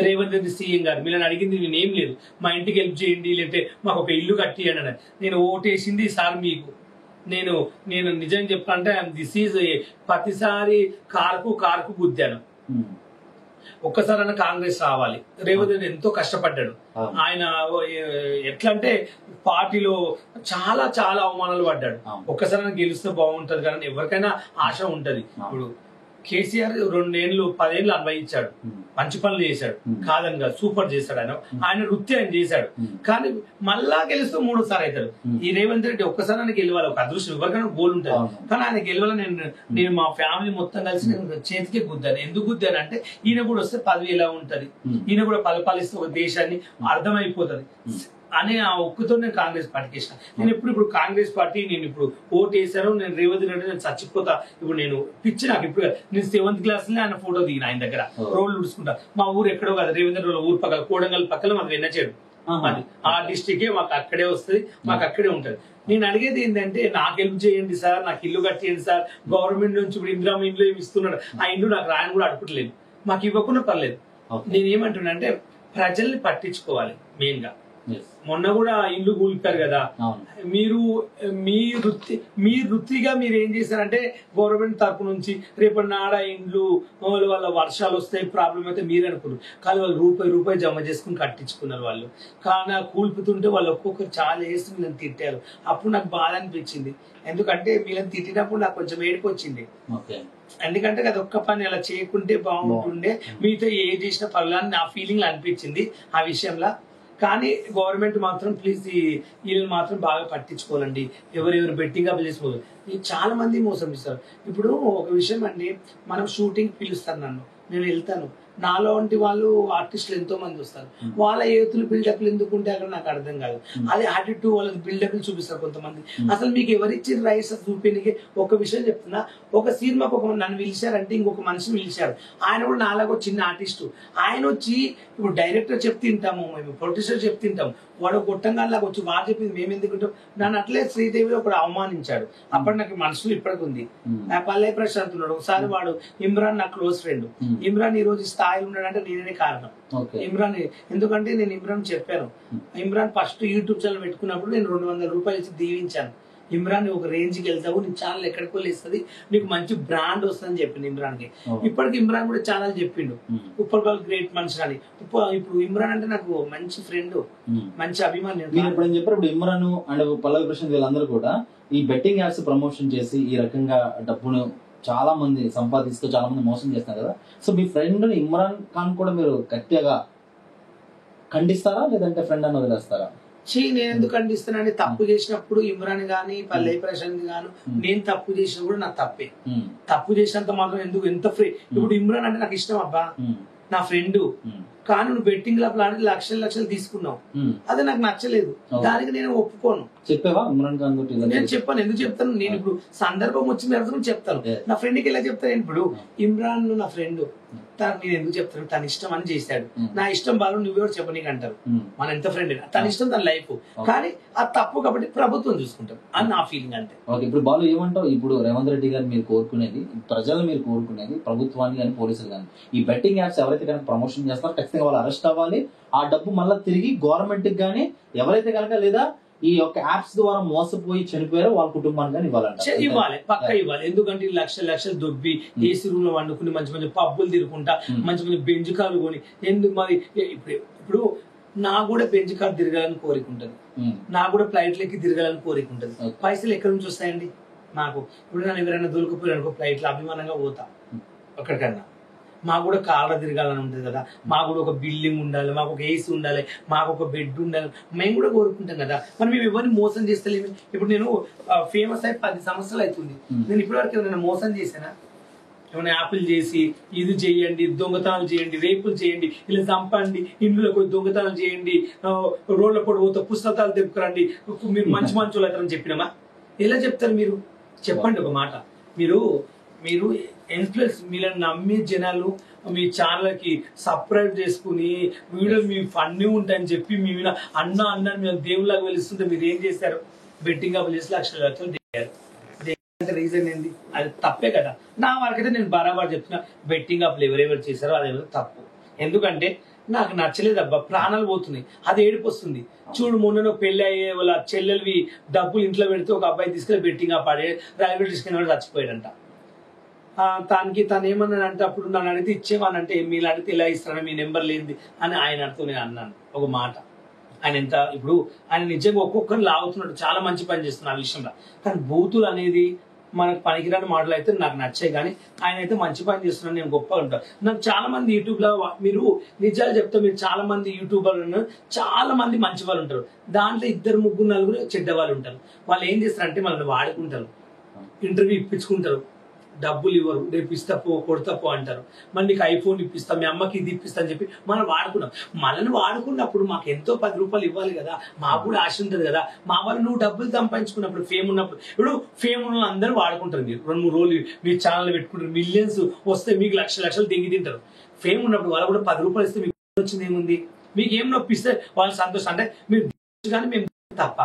రేవంత్ రెడ్డి సీఎం గారు మీరు అడిగింది నేను ఏం లేదు మా ఇంటికి హెల్ప్ చేయండి లేదంటే మాకు ఒక ఇల్లు కట్టియండి అని నేను ఓటేసింది సార్ మీకు నేను నిజం చెప్పాలంటే దిస్ ఈజ్ ప్రతిసారి కారుకు గుద్దాను ఒక్కసారైనా కాంగ్రెస్ రావాలి రేవంత్ రెడ్డి ఎంతో కష్టపడ్డాడు ఆయన ఎట్లా అంటే పార్టీలో చాలా అవమానాలు పడ్డాడు ఒక్కసారైనా గెలిస్తే బాగుంటది కానీ ఎవరికైనా ఆశ ఉంటది ఇప్పుడు కేసీఆర్ 2 ఏళ్ళు 10 ఏళ్ళు అన్వయించాడు మంచి పనులు చేశాడు కాదని కాదు సూపర్ చేశాడు ఆయన వృత్తి ఆయన చేశాడు కానీ మళ్ళా గెలుస్తూ 3వ సారి అవుతాడు ఈ రేవంత్ రెడ్డి ఒక్కసారి గెలవాలి ఒక అదృష్టం ఎవరికైనా గోల్ ఉంటుంది కానీ ఆయన గెలవాలి నేను మా ఫ్యామిలీ మొత్తం కలిసి నేను చేతికే గుద్దాను ఎందుకు గుద్దాను అంటే ఈయన కూడా వస్తే పదవి ఎలా ఉంటది ఈయన కూడా పరిపాలిస్తే ఒక దేశాన్ని అర్థమైపోతుంది అనే ఆ ఒక్కతో నేను కాంగ్రెస్ పార్టీకి ఇష్టం నేను ఇప్పుడు కాంగ్రెస్ పార్టీ నేను ఇప్పుడు ఓటు వేసాను నేను రేవంత్ రెడ్డి నేను చచ్చిపోతా ఇప్పుడు నేను పిచ్చి నాకు ఇప్పుడు నేను 7th క్లాస్ లో ఆయన ఫోటో దిగిన ఆయన దగ్గర రోడ్లు ఉడుచుకుంటా మా ఊరు ఎక్కడో కాదు రేవంత్ రెడ్డి ఊరు పక్కన కోడంగల్ పక్కన మాకు వెన్నచేడు అది ఆ డిస్టిక్ మాకు అక్కడే వస్తుంది మాకు అక్కడే ఉంటది నేను అడిగేది ఏంటంటే నాకు హెల్ప్ చేయండి సార్ నాకు ఇల్లు కట్టేయండి సార్ గవర్నమెంట్ నుంచి ఇప్పుడు ఇందిరా ఇంట్లో ఏమి ఇస్తున్నాడు ఆ ఇల్లు నాకు రాయని కూడా అడుగుతలేదు మాకు ఇవ్వకుండా పర్లేదు నేను ఏమంటున్నా అంటే ప్రజల్ని పట్టించుకోవాలి మెయిన్ గా మొన్న కూడా ఇల్లు కూల్పారు కదా మీరు మీ వృత్తిగా మీరు ఏం చేశారంటే గవర్నమెంట్ తరపు నుంచి రేపటి నాడ ఇండ్లు వాళ్ళ వర్షాలు వస్తాయి ప్రాబ్లం అయితే మీరు అనుకున్నారు కానీ వాళ్ళు రూపాయి జమ చేసుకుని కట్టించుకున్నారు వాళ్ళు కానీ కూల్పుతుంటే వాళ్ళు ఒక్కొక్కరు చాలా వేసి వీళ్ళని తిట్టారు అప్పుడు నాకు బాధ అనిపించింది ఎందుకంటే వీళ్ళని తిట్టినప్పుడు నాకు కొంచెం ఏడుపు వచ్చింది ఎందుకంటే అది ఒక్క పని అలా చేయకుంటే బాగుంటుండే మీతో ఏ చేసిన పనులని నా ఫీలింగ్ అనిపించింది ఆ విషయంలో కానీ గవర్నమెంట్ మాత్రం ప్లీజ్ వీళ్ళని మాత్రం బాగా పట్టించుకోవాలండి ఎవరెవరు బెట్టింగ్ అప్ చేసుకోవాలి చాలా మంది మోసం చేస్తారు ఇప్పుడు ఒక విషయం అండి మనం షూటింగ్ పిలుస్తారు నన్ను నేను వెళ్తాను నాలో వంటి వాళ్ళు ఆర్టిస్టులు ఎంతో మంది వస్తారు వాళ్ళ ఏతులు బిల్డప్లు ఎందుకుంటే అక్కడ నాకు అర్థం కాదు అదే యాటిట్యూడ్ వాళ్ళకి బిల్డప్లు చూపిస్తారు కొంతమంది అసలు మీకు ఎవరిచ్చిన రైట్స్ చూపించడానికి ఒక విషయం చెప్తున్నా ఒక సినిమాకి ఒక నన్ను పిలిచారంటే ఇంకొక మనిషిని పిలిచారు ఆయన కూడా నాలాగో చిన్న ఆర్టిస్టు ఆయన వచ్చి ఇప్పుడు డైరెక్టర్ చెప్తింటాము మేము ప్రొడ్యూసర్ చెప్తింటాము వాడు గొట్టంగా లాగా వచ్చి వాడు చెప్పింది మేము ఎందుకుంటాం నన్ను అట్లే శ్రీదేవిలో ఒకడు అవమానించాడు అప్పుడు నాకు మనసులో ఇప్పటికి ఉంది నా పల్లె ప్రశాంత్ ఉన్నాడు ఒకసారి వాడు ఇమ్రాన్ నా క్లోజ్ ఫ్రెండ్ ఇమ్రాన్ ఈ రోజు స్థాయిలో ఉన్నాడంటే నేనే కారణం ఇమ్రాన్ ఎందుకంటే నేను ఇమ్రాన్ చెప్పాను ఇమ్రాన్ ఫస్ట్ యూట్యూబ్ ఛానల్ పెట్టుకున్నప్పుడు నేను 200 రూపాయలు ఇచ్చి దీవించాను ఇమ్రాన్ ఒక రేంజ్ కి వెళ్తావు నీ ఛానల్ ఎక్కడికి వెళ్ళిస్తుంది నీకు మంచి బ్రాండ్ వస్తుందని చెప్పింది ఇమ్రాన్ కి ఇప్పటికి ఇమ్రాన్ కూడా ఛానల్ చెప్పిండు ఉప్పల్ గ్రేట్ మనిషి అని ఇప్పుడు ఇమ్రాన్ అంటే నాకు మంచి ఫ్రెండ్ మంచి అభిమాని చెప్పారు ఇమ్రాన్ అండ్ పల్లవి ప్రశాంత్ వీళ్ళందరూ కూడా ఈ బెట్టింగ్ యాప్స్ ప్రమోషన్ చేసి ఈ రకంగా డబ్బును చాలా మంది సంపాదిస్తూ చాలా మంది మోసం చేస్తారు కదా సో మీ ఫ్రెండ్ ఇమ్రాన్ ఖాన్ కూడా మీరు గట్టిగా ఖండిస్తారా లేదంటే ఫ్రెండ్ అని వదిలేస్తారా నేను ఎందుకు ఖండిస్తానండి తప్పు చేసినప్పుడు ఇమ్రాన్ గాని పల్లె ప్రశాంత్ గాను నేను తప్పు చేసినా కూడా నాకు తప్పే తప్పు చేసినంత మాత్రం ఎందుకు ఎంత ఫ్రీ ఇప్పుడు ఇమ్రాన్ అంటే నాకు ఇష్టం అబ్బా నా ఫ్రెండ్, కానీ నువ్వు బెట్టింగ్ లా ప్లాన్ లక్షలు తీసుకున్నావు, అది నాకు నచ్చలేదు, దానికి నేను ఒప్పుకోను. చెప్పావా ఇమ్రాన్ ఖాన్ తోటి? నేను చెప్పాను, ఎందుకు చెప్తాను, నేను ఇప్పుడు సందర్భం వచ్చిన అర్థం చెప్తాను. నా ఫ్రెండ్కి ఎలా చెప్తాను, ఇప్పుడు ఇమ్రాన్ నా ఫ్రెండ్, తనకు నేను ఎందుకు చెప్తాను, తన ఇష్టం అని చేశాడు, నా ఇష్టం బాగా నువ్వెవరు చెప్పనీకి అంటారు, మన ఎంత ఫ్రెండ్, తన ఇష్టం తన లైఫ్, కానీ అది తప్పు కాబట్టి ప్రభుత్వం చూసుకుంటాం అని నా ఫీలింగ్ అంతే. ఓకే, ఇప్పుడు బాలు ఏమంటావు? ఇప్పుడు రేవంత్ రెడ్డి గారు మీరు కోరుకునేది, ప్రజలు మీరు కోరుకునేది, ప్రభుత్వాన్ని కానీ పోలీసులు కానీ ఈ బెట్టింగ్ యాప్స్ ఎవరైతే కనుక ప్రమోషన్ చేస్తారో ఖచ్చితంగా వాళ్ళు అరెస్ట్ అవ్వాలి, ఆ డబ్బు మళ్ళీ తిరిగి గవర్నమెంట్ కి కానీ ఎవరైతే కనుక లేదా ఈ యొక్క యాప్స్ ద్వారా మోసపోయి చనిపోయారో వాళ్ళ కుటుంబానికి కానీ ఇవ్వాలి, పక్క ఇవ్వాలి. ఎందుకంటే లక్షలు దొబ్బి ఏసీ రూమ్ లో వండుకుని మంచి పబ్బులు తిరుగుకుంటా మంచి బెంచ్ కార్లు కొని ఎందుకు మరి ఇప్పుడు నాకు కూడా బెంచ్ కార్ తిరగాలని కోరిక ఉంటుంది, నాకు కూడా ఫ్లైట్లకి తిరగాలని కోరిక ఉంటుంది. పైసలు ఎక్కడి నుంచి వస్తాయండి నాకు? ఇప్పుడు నన్ను ఎవరైనా దొరికిపోయారు అనుకో, ఫ్లైట్లో అభిమానంగా పోతా ఎక్కడికన్నా. మాకు కూడా కార్లో తిరగాలని ఉంటుంది కదా, మాకు కూడా ఒక బిల్డింగ్ ఉండాలి, మాకు ఒక ఏసీ ఉండాలి, మాకు ఒక బెడ్ ఉండాలి, మేము కూడా కోరుకుంటాం కదా. మరి మేము ఎవరిని మోసం చేస్తలేము. ఇప్పుడు నేను ఫేమస్ అయి 10 సంవత్సరాలు అవుతుంది, నేను ఇప్పటివరకు ఎవరైనా మోసం చేశానా? ఏమైనా యాపిల్ చేసి ఇది చేయండి, దొంగతనాలు చేయండి, రేపులు చేయండి, ఇలా చంపండి, ఇండ్లకు దొంగతనాలు చేయండి, రోడ్ల పొడి పోతే పుస్తకాలు తెప్పుకురండి, మీరు మంచి వాళ్ళు అవుతారని చెప్పినామా? ఎలా చెప్తారు మీరు? చెప్పండి ఒక మాట. మీరు ఇన్ఫ్లుయెన్స్, మీరని నమ్మి జనాలు మీ ఛానల్కి సబ్స్క్రైబ్ చేసుకుని వీడియోలు మీ ఫన్నీ ఉంటాయని చెప్పి మీ మీద అన్న మేము దేవుళ్ళగా వెలుస్తుంటే మీరు ఏం చేశారు? బెట్టింగ్ అప్ చేసి లక్షలు దిగారు. రీజన్ ఏంది? అది తప్పే కదా. నా వరకైతే నేను బరాబర్ చెప్తున్నా, బెట్టింగ్ అప్లు ఎవరెవరు చేశారో అదే తప్పు. ఎందుకంటే నాకు నచ్చలేదు అబ్బా, ప్రాణాలు పోతున్నాయి, అది ఏడుపు వస్తుంది. చూడు, మొన్న పెళ్లి అయ్యే వాళ్ళ చెల్లెలవి డబ్బులు ఇంట్లో పెడితే ఒక అబ్బాయి తీసుకెళ్ళి బెట్టింగ్ అప్ ఆడే రైల్వే స్టేషన్ వాడు చచ్చిపోయాడంట. తను ఏమన్నానంటే, అప్పుడు నన్ను అడిగితే ఇచ్చేవానంటే, మీరు అడిగితే ఇలా ఇస్తాను, మీ నెంబర్ లేనిది అని ఆయన అడుగుతూ నేను అన్నాను ఒక మాట. ఆయన ఎంత ఇప్పుడు ఆయన నిజంగా ఒక్కొక్కరు లాగుతున్నాడు, చాలా మంచి పని చేస్తున్నారు ఆ విషయంలో. కానీ బూతులు అనేది మనకు పనికిరాని మాటలు అయితే నాకు నచ్చాయి, కానీ ఆయన అయితే మంచి పని చేస్తున్నాను, నేను గొప్పగా ఉంటాను. నాకు చాలా మంది యూట్యూబ్ లో, మీరు నిజాలు చెప్తే, మీరు చాలా మంది యూట్యూబర్లు చాలా మంది మంచి వాళ్ళు ఉంటారు, దాంట్లో 2, 3, 4 చెడ్డ వాళ్ళు ఉంటారు. వాళ్ళు ఏం చేస్తారంటే మనల్ని వాడుకుంటారు, ఇంటర్వ్యూ ఇప్పించుకుంటారు, డబ్బులు ఇవ్వరు, రేపు ఇస్తా పో కొడతా పో అంటారు, మళ్ళీ నీకు ఐఫోన్ ఇప్పిస్తా, మీ అమ్మకి ఇది ఇప్పిస్తా అని చెప్పి మనం వాడుకున్నాం. మనల్ని వాడుకున్నప్పుడు మాకు ఎంతో 10 రూపాయలు ఇవ్వాలి కదా, మాకు కూడా ఆశ ఉంటుంది కదా. మా వాళ్ళు నువ్వు డబ్బులు సంపాదించుకున్నప్పుడు, ఫేమ్ ఉన్నప్పుడు, ఇప్పుడు ఫేమ్ ఉన్న అందరూ వాడుకుంటారు. మీరు 2, 3 రోజులు మీ ఛానల్ పెట్టుకుంటారు, మిలియన్స్ వస్తే మీకు లక్షలు దెంగి తింటారు. ఫేమ్ ఉన్నప్పుడు వాళ్ళు కూడా 10 రూపాయలు ఇస్తే మీకు వచ్చింది ఏముంది? మీకు ఏం నొప్పిస్తే వాళ్ళు సంతోషం. అంటే మీరు కానీ మేము తప్ప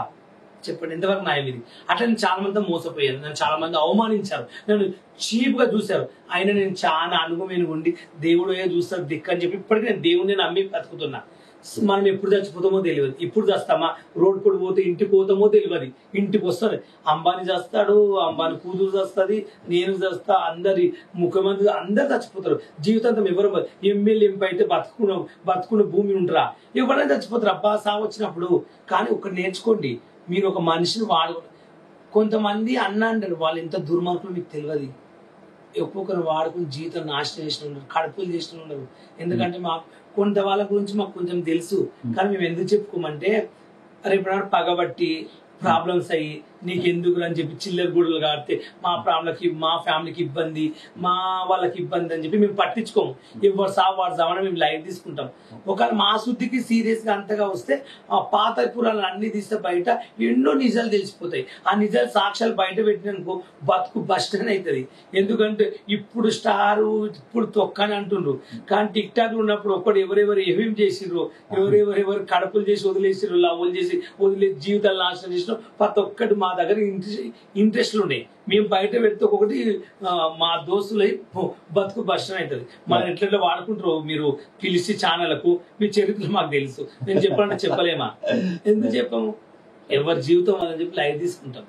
చెప్పండి, ఎంతవరకు న్యాయం ఇది? అట్లా నేను చాలా మంది మోసపోయాను, నన్ను చాలా మంది అవమానించారు, నన్ను చీప్ గా చూశారు. అయినా నేను చాలా అనుభవమైన ఉండి దేవుడు చూస్తారు దిక్కు అని చెప్పి ఇప్పటికీ నేను దేవుడిని నమ్మి బతుకుతున్నా. మనం ఎప్పుడు చచ్చిపోతామో తెలియదు, ఇప్పుడు చేస్తామా, రోడ్డు పొడి పోతే ఇంటికి పోతామో తెలియదు, ఇంటికి వస్తుంది. అంబానీ చేస్తాడు, అంబానీ కూతురు చేస్తుంది, నేను చేస్తా, అందరి ముఖ్యమంత్రి అందరు చచ్చిపోతారు. జీవితాంతం ఎవరు ఎమ్మెల్యే ఎంపీ అయితే బతుకున్న భూమి ఉంటారా? ఎవరైనా చచ్చిపోతారు అబ్బా సాగు వచ్చినప్పుడు. కానీ ఒకటి నేర్చుకోండి, మీరు ఒక మనిషిని కొంతమంది అన్న అంటారు, వాళ్ళు ఎంత దుర్మార్గులు మీకు తెలియదు. ఒక్కొక్కరు వాడుకుని జీవితం నాశనం చేసిన ఉన్నారు, కడుపులు చేసిన ఉన్నారు. ఎందుకంటే కొంత వాళ్ళ గురించి మాకు కొంచెం తెలుసు, కానీ మేము ఎందుకు చెప్పుకోమంటే, రేపు పగబట్టి ప్రాబ్లమ్స్ అయ్యి నీకెందుకు అని చెప్పి చిల్లర గుడులు కాడితే మా ఫ్యామిలీకి ఇబ్బంది, మా వాళ్ళకి ఇబ్బంది అని చెప్పి మేము పట్టించుకోము. ఎవరు వాడు సావని మేము లైట్ తీసుకుంటాం. ఒకవేళ మా శుద్ధికి సీరియస్ గా అంతగా వస్తే ఆ పాత పురాలు అన్ని తీస్తే బయట ఎన్నో నిజాలు తెలిసిపోతాయి. ఆ నిజాలు సాక్ష్యాలు బయట పెట్టిననుకో బతుకు బస్టన్ అవుతుంది. ఎందుకంటే ఇప్పుడు స్టారు, ఇప్పుడు తొక్కని అంటుండ్రు, కానీ టిక్ టాక్ ఉన్నప్పుడు ఒక్కడు ఎవరెవరు ఏమేమి చేసిర్రు, ఎవరెవరు కడుపులు చేసి వదిలేసిర్రు, లవ్వులు చేసి వదిలేసి జీవితాలు నాశనం చేసిన ప్రతి ఒక్కటి మా దగ్గర ఇంట్రెస్ట్లు ఉన్నాయి. మేము బయట పెడితే ఒకటి మా దోస్తులై బతుకు బస్టన్ అవుతుంది. మనం ఎట్లా వాడుకుంటారు మీరు పిలిచి ఛానళ్లకు, మీ చరిత్ర మాకు తెలుసు. నేను చెప్పాలంటే చెప్పలేమా? ఎందుకు చెప్పాము? ఎవరి జీవితం అని చెప్పి లైవ్ తీసుకుంటాం.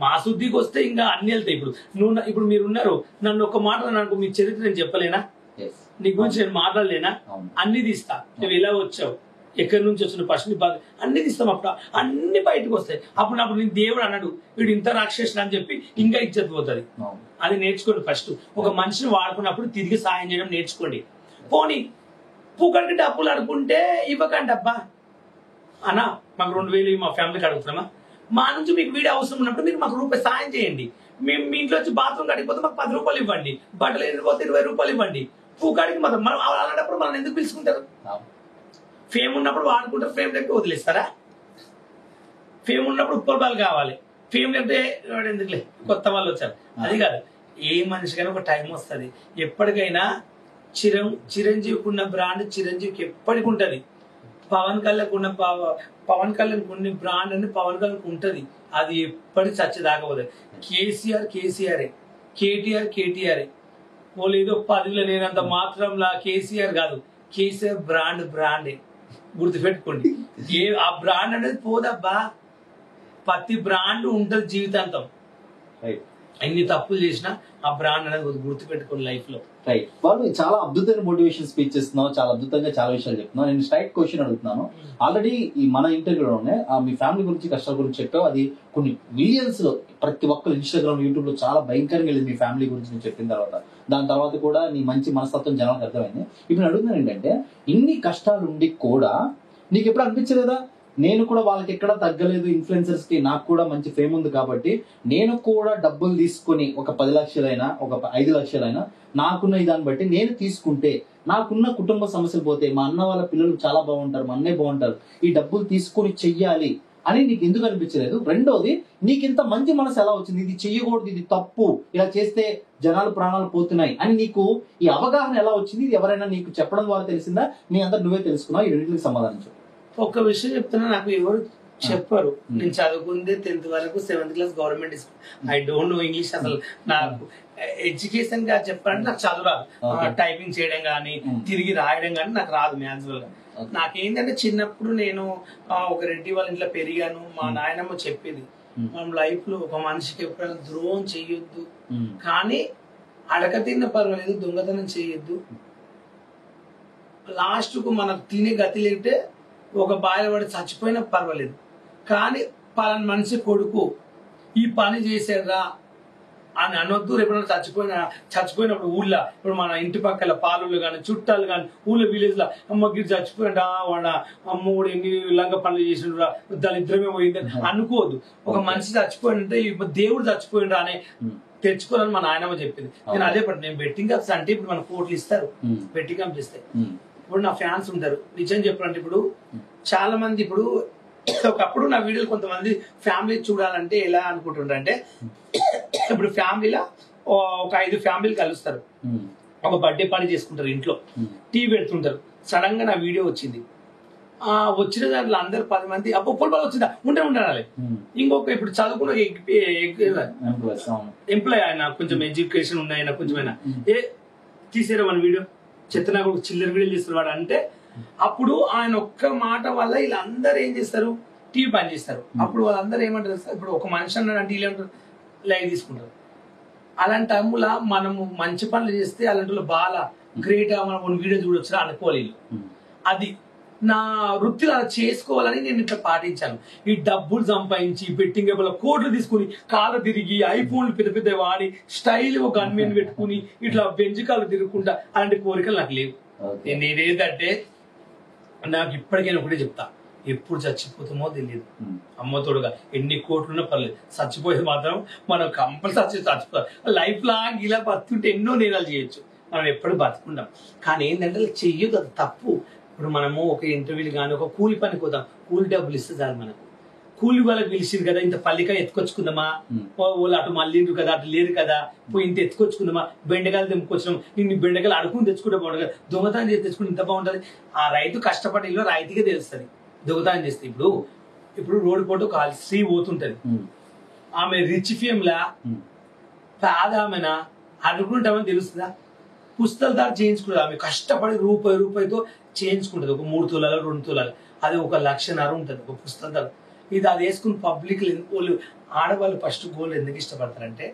మా శుద్ధికి వస్తే ఇంకా అన్ని వెళ్తాయి. ఇప్పుడు మీరు ఉన్నారు, నన్ను ఒక మాట నాకు మీ చరిత్ర నేను చెప్పలేనా? నీ గురించి నేను మాట్లాడలేనా? అన్ని తీస్తా. నువ్వు ఎలా వచ్చావు, ఎక్కడి నుంచి వచ్చిన ఫస్ట్ అన్ని తీస్తాం. అప్పుడు అన్ని బయటకు వస్తాయి. అప్పుడు నేను దేవుడు అన్నాడు, వీడు ఇంత రాక్షసుడు అని చెప్పి ఇంకా ఇజ్జత్ పోతుంది. అది నేర్చుకోండి. ఫస్ట్ ఒక మనిషిని వాడుకున్నప్పుడు తిరిగి సాయం చేయడం నేర్చుకోండి. పోనీ పూకడికి డబ్బులు అడుకుంటే ఇవ్వకండి అబ్బా అన్నా, మాకు 2000 మా ఫ్యామిలీకి అడుగుతున్నామా? మా నుంచి మీకు వీడియో అవసరం ఉన్నప్పుడు మీరు మాకు రూపాయి సాయం చేయండి. మేము మీ ఇంట్లో వచ్చి బాత్రూమ్ కడిగిపోతే మాకు 10 రూపాయలు ఇవ్వండి, బట్టలు ఎండిపోతే 20 రూపాయలు ఇవ్వండి. పూకాడికి మనం అలాంటప్పుడు మనం ఎందుకు పిలుచుకుంటారు? ఫేమ్ ఉన్నప్పుడు వాడుకుంటారు, ఫేమ్ లేకపోతే వదిలేస్తారా? ఫేమ్ ఉన్నప్పుడు ఉప్పల్ కావాలి, ఫేమ్ లేకపోతే ఎందుకులే కొత్త వాళ్ళు వచ్చారు. అది కాదు, ఏ మనిషికైనా ఒక టైం వస్తుంది. ఎప్పటికైనా చిరంజీవికి ఉన్న బ్రాండ్ చిరంజీవికి ఎప్పటికి ఉంటది. పవన్ కళ్యాణ్ ఉన్న బ్రాండ్ అని పవన్ కళ్యాణ్ ఉంటది, అది ఎప్పటికి చచ్చేదాకా పోతుంది. కేసీఆరే, కేటీఆర్ వాళ్ళు ఏదో పదిలో నేనంత మాత్రంలా కేసీఆర్ కాదు, కేసీఆర్ బ్రాండే గుర్తుపెట్టుకోండి. ఆ బ్రాండ్ అనేది పోదబ్బా, ప్రతి బ్రాండ్ ఉంటది జీవితాంతం. ఎన్ని తప్పులు చేసినా ఆ బ్రాండ్ అనేది గుర్తుపెట్టుకోండి లైఫ్ లో. రైట్, వాళ్ళు చాలా అద్భుతమైన మోటివేషన్ స్పీచ్ ఇస్తున్నావు, చాలా అద్భుతంగా చాలా విషయాలు చెప్తున్నావు. నేను స్ట్రైట్ క్వశ్చన్ అడుగుతున్నాను. ఆల్రెడీ ఈ మన ఇంటర్వ్యూలోనే మీ ఫ్యామిలీ గురించి, కష్టాల గురించి చెప్పావు. అది కొన్ని మిలియన్స్ లో ప్రతి ఒక్కరు ఇన్స్టాగ్రామ్, యూట్యూబ్ లో చాలా భయంకరంగా వెళ్ళింది మీ ఫ్యామిలీ గురించి నేను చెప్పిన తర్వాత. దాని తర్వాత కూడా నీ మంచి మనస్తత్వం జనాలకు అర్థమైంది. ఇప్పుడు అడుగుతున్నాను ఏంటంటే, ఇన్ని కష్టాలు ఉండి కూడా నీకు ఎప్పుడు అనిపించలేదా, నేను కూడా వాళ్ళకి ఎక్కడ తగ్గలేదు, ఇన్ఫ్లుయెన్సర్స్ కి నాకు కూడా మంచి ఫేమ్ ఉంది కాబట్టి నేను కూడా డబ్బులు తీసుకుని ఒక 10 లక్షలైనా ఒక 5 లక్షలైనా నాకున్న దాన్ని బట్టి నేను తీసుకుంటే నాకున్న కుటుంబ సమస్యలు పోతే, మా అన్న వాళ్ళ పిల్లలు చాలా బాగుంటారు, మా అన్నే బాగుంటారు, ఈ డబ్బులు తీసుకుని చెయ్యాలి అని నీకు ఎందుకు అనిపించలేదు? రెండోది, నీకు ఇంత మంచి మనసు ఎలా వచ్చింది, ఇది చెయ్యకూడదు, ఇది తప్పు, ఇలా చేస్తే జనాలు ప్రాణాలు పోతున్నాయి అని నీకు ఈ అవగాహన ఎలా వచ్చింది? ఇది ఎవరైనా నీకు చెప్పడం ద్వారా తెలిసిందా, నీ అందరు నువ్వే తెలుసుకున్నావు? ఈ రెండింటికి సమాధానం చెప్పు. ఒక విషయం చెప్తున్నా, నాకు ఎవరు చెప్పరు. నేను చదువుకుంది 10th వరకు, 7th class government school. I don't know English. అసలు నాకు ఎడ్యుకేషన్ గా చెప్పాలంటే నాకు చదువు రాదు. టైపింగ్ చేయడం కానీ తిరిగి రాయడం కానీ నాకు రాదు మ్యాక్సిమల్ గా. నాకేంటంటే చిన్నప్పుడు నేను ఒక రెడ్డి వాళ్ళ ఇంట్లో పెరిగాను. మా నాయనమ్మ చెప్పేది, మనం లైఫ్ లో ఒక మనిషికి ఎప్పుడైనా ద్రోహం చెయ్యొద్దు, కానీ అడక తిన్న పర్వాలేదు, దొంగతనం చేయొద్దు. లాస్ట్ కు మనకు తినే గతి లేకపోతే ఒక బాయిల పడి చచ్చిపోయినా పర్వాలేదు, కానీ పలానా మనిషి కొడుకు ఈ పని చేసేదా అని అనొద్దు. ఎప్పుడైనా చచ్చిపోయినప్పుడు ఊళ్ళో, ఇప్పుడు మన ఇంటి పక్కల పాలుళ్ళు కానీ చుట్టాలు కానీ ఊళ్ళో విలేజ్ లో, అమ్మ గిరి చచ్చిపోయినా వాడ అమ్మ కూడా ఎన్ని లంగ పనులు చేసిండ్రా, దాని ఇద్దరమే పోయింది అనుకోవద్దు. ఒక మనిషి చచ్చిపోయిందంటే దేవుడు చచ్చిపోయిండ్రా అనే తెచ్చుకోవాలని మా నాయనమ్మ చెప్పింది. నేను అదే పట్టు, నేను బెట్టింగ్ కప్స్ అంటే ఇప్పుడు మన కోట్లు ఇస్తారు, బెట్టింగ్ కప్స్ ఇస్తాయి. ఇప్పుడు నా ఫ్యాన్స్ ఉంటారు, నిజం చెప్పాలంటే ఇప్పుడు చాలా మంది, ఇప్పుడు ఒకప్పుడు నా వీడియోలు కొంతమంది ఫ్యామిలీ చూడాలంటే ఎలా అనుకుంటుంటారు అంటే, ఇప్పుడు ఫ్యామిలీలో ఒక 5 ఫ్యామిలీలు కలుస్తారు, ఒక బర్త్డే పార్టీ చేసుకుంటారు, ఇంట్లో టీవీ పెడుతుంటారు. సడన్ గా నా వీడియో వచ్చింది, వచ్చిన దాంట్లో అందరు 10 మంది అప్పుడు పొలపాలు వచ్చిందా ఉండాలి. ఇంకొక ఇప్పుడు చదువుకున్న ఎంప్లాయ్, ఆయన కొంచెం ఎడ్యుకేషన్ ఉన్నాయి, కొంచెమైనా తీసేరా మన వీడియో, చెత్తనా కూడా చిల్లర వీడియోలు చేస్తారు వాడు అంటే, అప్పుడు ఆయన ఒక్క మాట వల్ల వీళ్ళందరూ ఏం చేస్తారు, టీవీ పని చేస్తారు. అప్పుడు వాళ్ళందరూ ఏమంటారు, ఇప్పుడు ఒక మనిషి అన్నాడంటే వీళ్ళు లైవ్ తీసుకుంటారు. అలాంటి అమ్ముల మనము మంచి పనులు చేస్తే అలాంటి బాగా గ్రేట్ గా మనం వీడియో చూడొచ్చు అనుకోలేదు. అది నా వృత్తిలో అలా చేసుకోవాలని నేను ఇట్లా పాటించాను. ఈ డబ్బులు సంపాదించి బెట్టింగ్ కోట్లు తీసుకుని కాళ్ళు తిరిగి ఐఫోన్లు పెద్ద పెద్ద వాడి స్టైల్ గన్మెన్ పెట్టుకుని ఇట్లా బెంచ్ కాళ్ళు తిరుగుకుంటా అలాంటి కోరికలు నాకు లేవు. నేనేంటంటే నాకు ఇప్పటికైనా ఒకటే చెప్తా, ఎప్పుడు చచ్చిపోతామో తెలియదు. అమ్మతోడుగా ఎన్ని కోట్లున్నా పర్లేదు, చచ్చిపోయేది మాత్రం మనం కంపల్సరీ చచ్చిపోతాం. లైఫ్ లాంగ్ ఇలా బతుకుంటే ఎన్నో నేరాలు చేయొచ్చు, మనం ఎప్పుడు బతుకుంటాం. కానీ ఏంటంటే చెయ్యదు, అది తప్పు. ఇప్పుడు మనము ఒక ఇంటర్వ్యూలు కానీ ఒక కూలి పనికి పోతాం, కూలి డబ్బులు ఇస్తే చాలు మనకు. కూలి వాళ్ళకి పిలిచింది కదా, ఇంత పల్లికాయ ఎత్తుకొచ్చుకుందామా, వాళ్ళు అటు మళ్ళీండ్రు కదా, అటు లేరు కదా, పోయి ఇంత ఎత్తుకొచ్చుకుందామా, బెండకాయలు తెంపుకొచ్చినాం, ఇన్ని బెండకాయలు అడుకుని తెచ్చుకుంటే బాగుంటుంది కదా, దొంగతనం చేసి తెచ్చుకుంటే ఇంత బాగుంటుంది. ఆ రైతు కష్టపడి ఇల్లు రైతుగా తెలుస్తుంది దొంగతనం చేస్తే. ఇప్పుడు రోడ్డు పోటు ఒక స్త్రీ పోతుంటది, ఆమె రిచ్ ఫేమ్లా పేదామెనా అడుగుంటామని తెలుస్తుందా? పుస్తకాల దాకా చేయించుకుంటుంది, ఆమె కష్టపడి రూపాయితో చేయించుకుంటది. ఒక 3 తులాలు 2 తులాలు, అది 1,50,000 ఉంటుంది ఒక పుస్తకం ధర. ఇది అది వేసుకుని పబ్లిక్ వాళ్ళు ఆడవాళ్ళు ఫస్ట్ గోల్డ్ ఎందుకు ఇష్టపడతారంటే,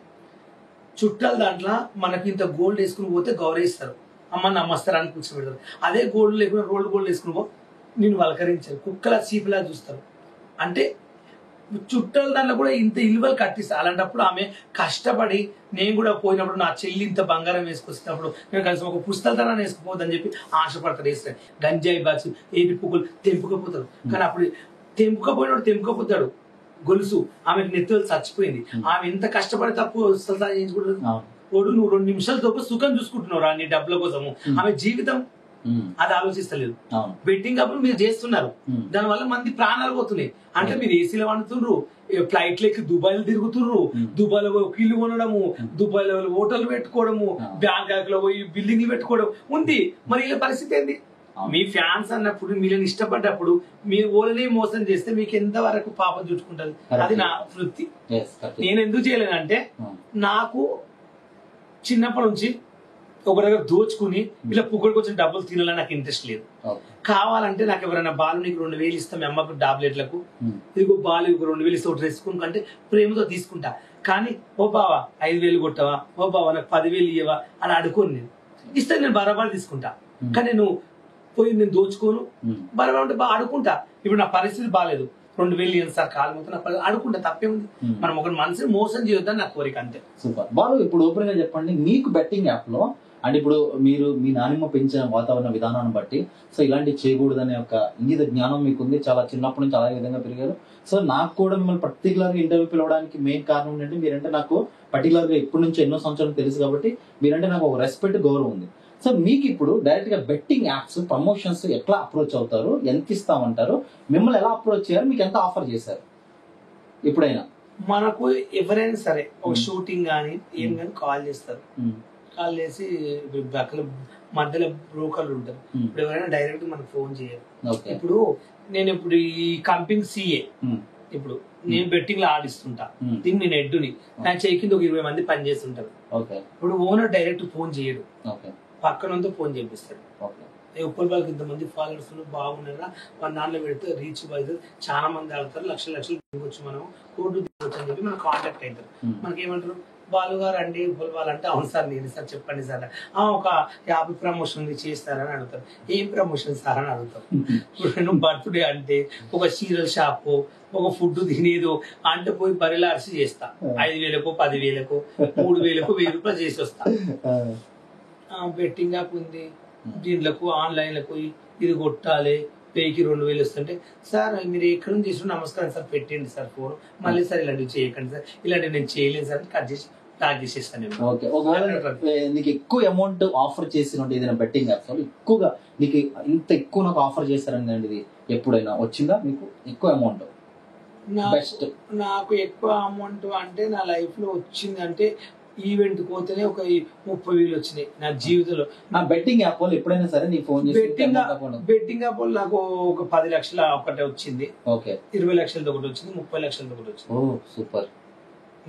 చుట్టాల దాంట్లో మనకి ఇంత గోల్డ్ వేసుకుని పోతే గౌరవిస్తారు, అమ్మ నమ్మస్తారు అని కూర్చోబెడతారు. అదే గోల్డ్ లేకుండా గోల్డ్ వేసుకుని పో నేను వలకరించారు, కుక్కలా చీపులా చూస్తారు. అంటే చుట్టాల దాంట్లో కూడా ఇంత ఇలువలు కట్టిస్తారు. అలాంటప్పుడు ఆమె కష్టపడి, నేను కూడా పోయినప్పుడు నా చెల్లి ఇంత బంగారం వేసుకొచ్చినప్పుడు నేను కలిసి ఒక పుస్తకాన్ని వేసుకుపోద్దని చెప్పి ఆశపడతారు. వేస్తారు గంజాయి బాక్స్ ఏది పువ్వులు తెంపుకపోతారు. కానీ అప్పుడు తెంపుకపోయినాడు గొలుసు ఆమెకు నెత్తులు చచ్చిపోయింది. ఆమె ఎంత కష్టపడి తప్పు చేయించుకుంటుంది. ఓడు నువ్వు 2 నిమిషాలతో సుఖం చూసుకుంటున్నావు నీ డబ్బుల కోసము, ఆమె జీవితం అది ఆలోచిస్తలేదు. బెట్టింగ్ అప్పుడు మీరు చేస్తున్నారు, దానివల్ల మంది ప్రాణాలు పోతున్నాయి. అంటే మీరు ఏసీలో వండుతుండ్రు, ఫ్లైట్ లెక్కి దుబాయ్ తిరుగుతుండ్రు, దుబాయ్ లో ఇల్లు కొనడము, దుబాయ్ లో హోటల్ పెట్టుకోవడము, బ్యాంకాక్ లో పోయి బిల్డింగ్లు పెట్టుకోవడం ఉంది. మరి ఇలా పరిస్థితి ఏంది? మీ ఫ్యాన్స్ అన్నప్పుడు మీలని ఇష్టపడ్డప్పుడు మీరు ఓళ్ళనే మోసం చేస్తే మీకు ఎంత వరకు పాపం చుట్టుకుంటది? అది నా వృత్తి. నేను ఎందుకు చేయలేనంటే నాకు చిన్నప్పటి నుంచి ఒక దగ్గర దోచుకుని ఇలా పుక్కడికి వచ్చిన డబ్బులు తినాలని నాకు ఇంట్రెస్ట్ లేదు. కావాలంటే నాకు ఎవరైనా బాలు నీకు 2000 ఇస్తాం, మీ అమ్మకు టాబ్లెట్లకు, ఇదిగో బాలు 2000 ఇస్తే ఒక డ్రెస్ కొనుక్కంటే ప్రేమతో తీసుకుంటా. కానీ ఓ బావా 5000 కొట్టవా, ఓ బావా నాకు 10,000 ఇవ్వవా అని అడుకోను. నేను ఇస్తే నేను బరాబర్ తీసుకుంటా. కానీ నేను పోయి నేను దోచుకోను, బరాబర్ ఉంటే బాగా అడుకుంటా. ఇప్పుడు నా పరిస్థితి బాగాలేదు, 2000 ఇవ్వండి సార్ కాలు మొత్తం నాకు అడుకుంటా, తప్పేముంది? మనం ఒక మనిషిని మోసం చేయొద్దని నా కోరిక, అంతే. సూపర్. బాలు, ఇప్పుడు ఓపెన్ గా చెప్పండి, మీకు బెట్టింగ్ యాప్ లో అండ్ ఇప్పుడు మీరు మీ నానిమ్మ పెంచిన వాతావరణ విధానాన్ని బట్టి సో ఇలాంటి చేయకూడదనే ఒక ఇంగిత జ్ఞానం మీకు ఉంది, చాలా చిన్నప్పటి నుంచి అదే విధంగా పెరిగారు. సో నాకు కూడా మిమ్మల్ని పర్టికులర్ గా ఇంటర్వ్యూ పిలవడానికి మెయిన్ కారణం ఏంటంటే మీరంటే నాకు పర్టికులర్ గా ఇప్పటి నుంచి ఎన్నో సంవత్సరాలు తెలుసు కాబట్టి మీరంటే నాకు ఒక రెస్పెక్ట్, గౌరవం ఉంది. సో మీకు ఇప్పుడు డైరెక్ట్ గా బెట్టింగ్ యాప్స్ ప్రమోషన్స్ ఎట్లా అప్రోచ్ అవుతారు, ఎంత ఇస్తామంటారు, మిమ్మల్ని ఎలా అప్రోచ్ చేయారు, మీకు ఎంత ఆఫర్ చేశారు ఎప్పుడైనా? మనకు ఎవరైనా సరే ఒక షూటింగ్ గానీ ఏం గానీ కాల్ చేస్తారు, కాల్ చేసి మధ్యలో బ్రోకర్లు ఉంటారు. ఇప్పుడు ఎవరైనా డైరెక్ట్ మనకు ఫోన్ చేయరు. ఇప్పుడు నేను ఇప్పుడు ఈ కంపెనీ సిఏ, ఇప్పుడు నేను బెట్టింగ్ లో ఆడిస్తుంటా, దీన్ని నేను ఎడ్డుని, నా చేయి కింద ఒక 20 మంది పని చేస్తుంటారు. ఇప్పుడు ఓనర్ డైరెక్ట్ ఫోన్ చేయడు, పక్కనంతా ఫోన్ చేపిస్తాడు. ఉప్పల్ వాళ్ళకి ఇంతమంది ఫాలోవర్స్ బాగున్నారా, మన దాంట్లో పెడితే రీచ్ వైజ్ చాలా మంది ఆడతారు, లక్షలు దిగొచ్చు, మనం కోర్టు దిగొచ్చు అని చెప్పి మనం కాంటాక్ట్ అవుతారు. మనకి ఏమంటారు, బాలు గారు అండి ఉప్పల్ వాళ్ళంటే అవును సార్ నేను సార్ చెప్పండి సార్, ఒక 50 ప్రమోషన్ చేస్తారని అడుగుతారు. ఏం ప్రమోషన్ సార్ అని అడుగుతారు. ఇప్పుడు నేను బర్త్డే అంటే ఒక చీరల షాపు, ఒక ఫుడ్ తినేదో అంటే పోయి బరిలా అరిసి చేస్తా, 5,000కో 10,000కో 3,000కో 1,000 రూపాయలు చేసి వస్తా. బెట్టింగ్ యాప్ ఉంది, దీంట్లకు ఆన్లైన్లకు ఇది కొట్టాలి, 1000కి 2,000 వస్తుంటే సార్ మీరు ఎక్కడ నుంచి చేసిన నమస్కారం సార్ పెట్టండి సార్ ఫోన్, మళ్ళీ సార్ ఇలాంటివి చేయకండి సార్, ఇలాంటివి నేను చేయలేను సార్ కట్ చేసి ప్యాక్ చేసేస్తాను. నీకు ఎక్కువ అమౌంట్ ఆఫర్ చేసిన ఏదైనా బెట్టింగ్ యాప్స్ ఎక్కువగా నీకు ఇంత ఎక్కువ నాకు ఆఫర్ చేస్తారనేది ఎప్పుడైనా వచ్చిందా మీకు ఎక్కువ అమౌంట్? నాకు ఎక్కువ అమౌంట్ అంటే నా లైఫ్ లో వచ్చింది అంటే ఈవెంట్ పోతేనే ఒక 30,000 వచ్చినాయి నా జీవితంలో. నా బెట్టింగ్ యాప్ వాళ్ళు ఎప్పుడైనా సరే నీకు ఫోన్ చేసి బెట్టింగ్ యాప్ వాళ్ళు నాకు ఒక 10 లక్షల ఒకటే వచ్చింది, 20 లక్షలతో ఒకటి వచ్చింది, 30 లక్షలతో ఒకటి వచ్చింది. ఓ సూపర్.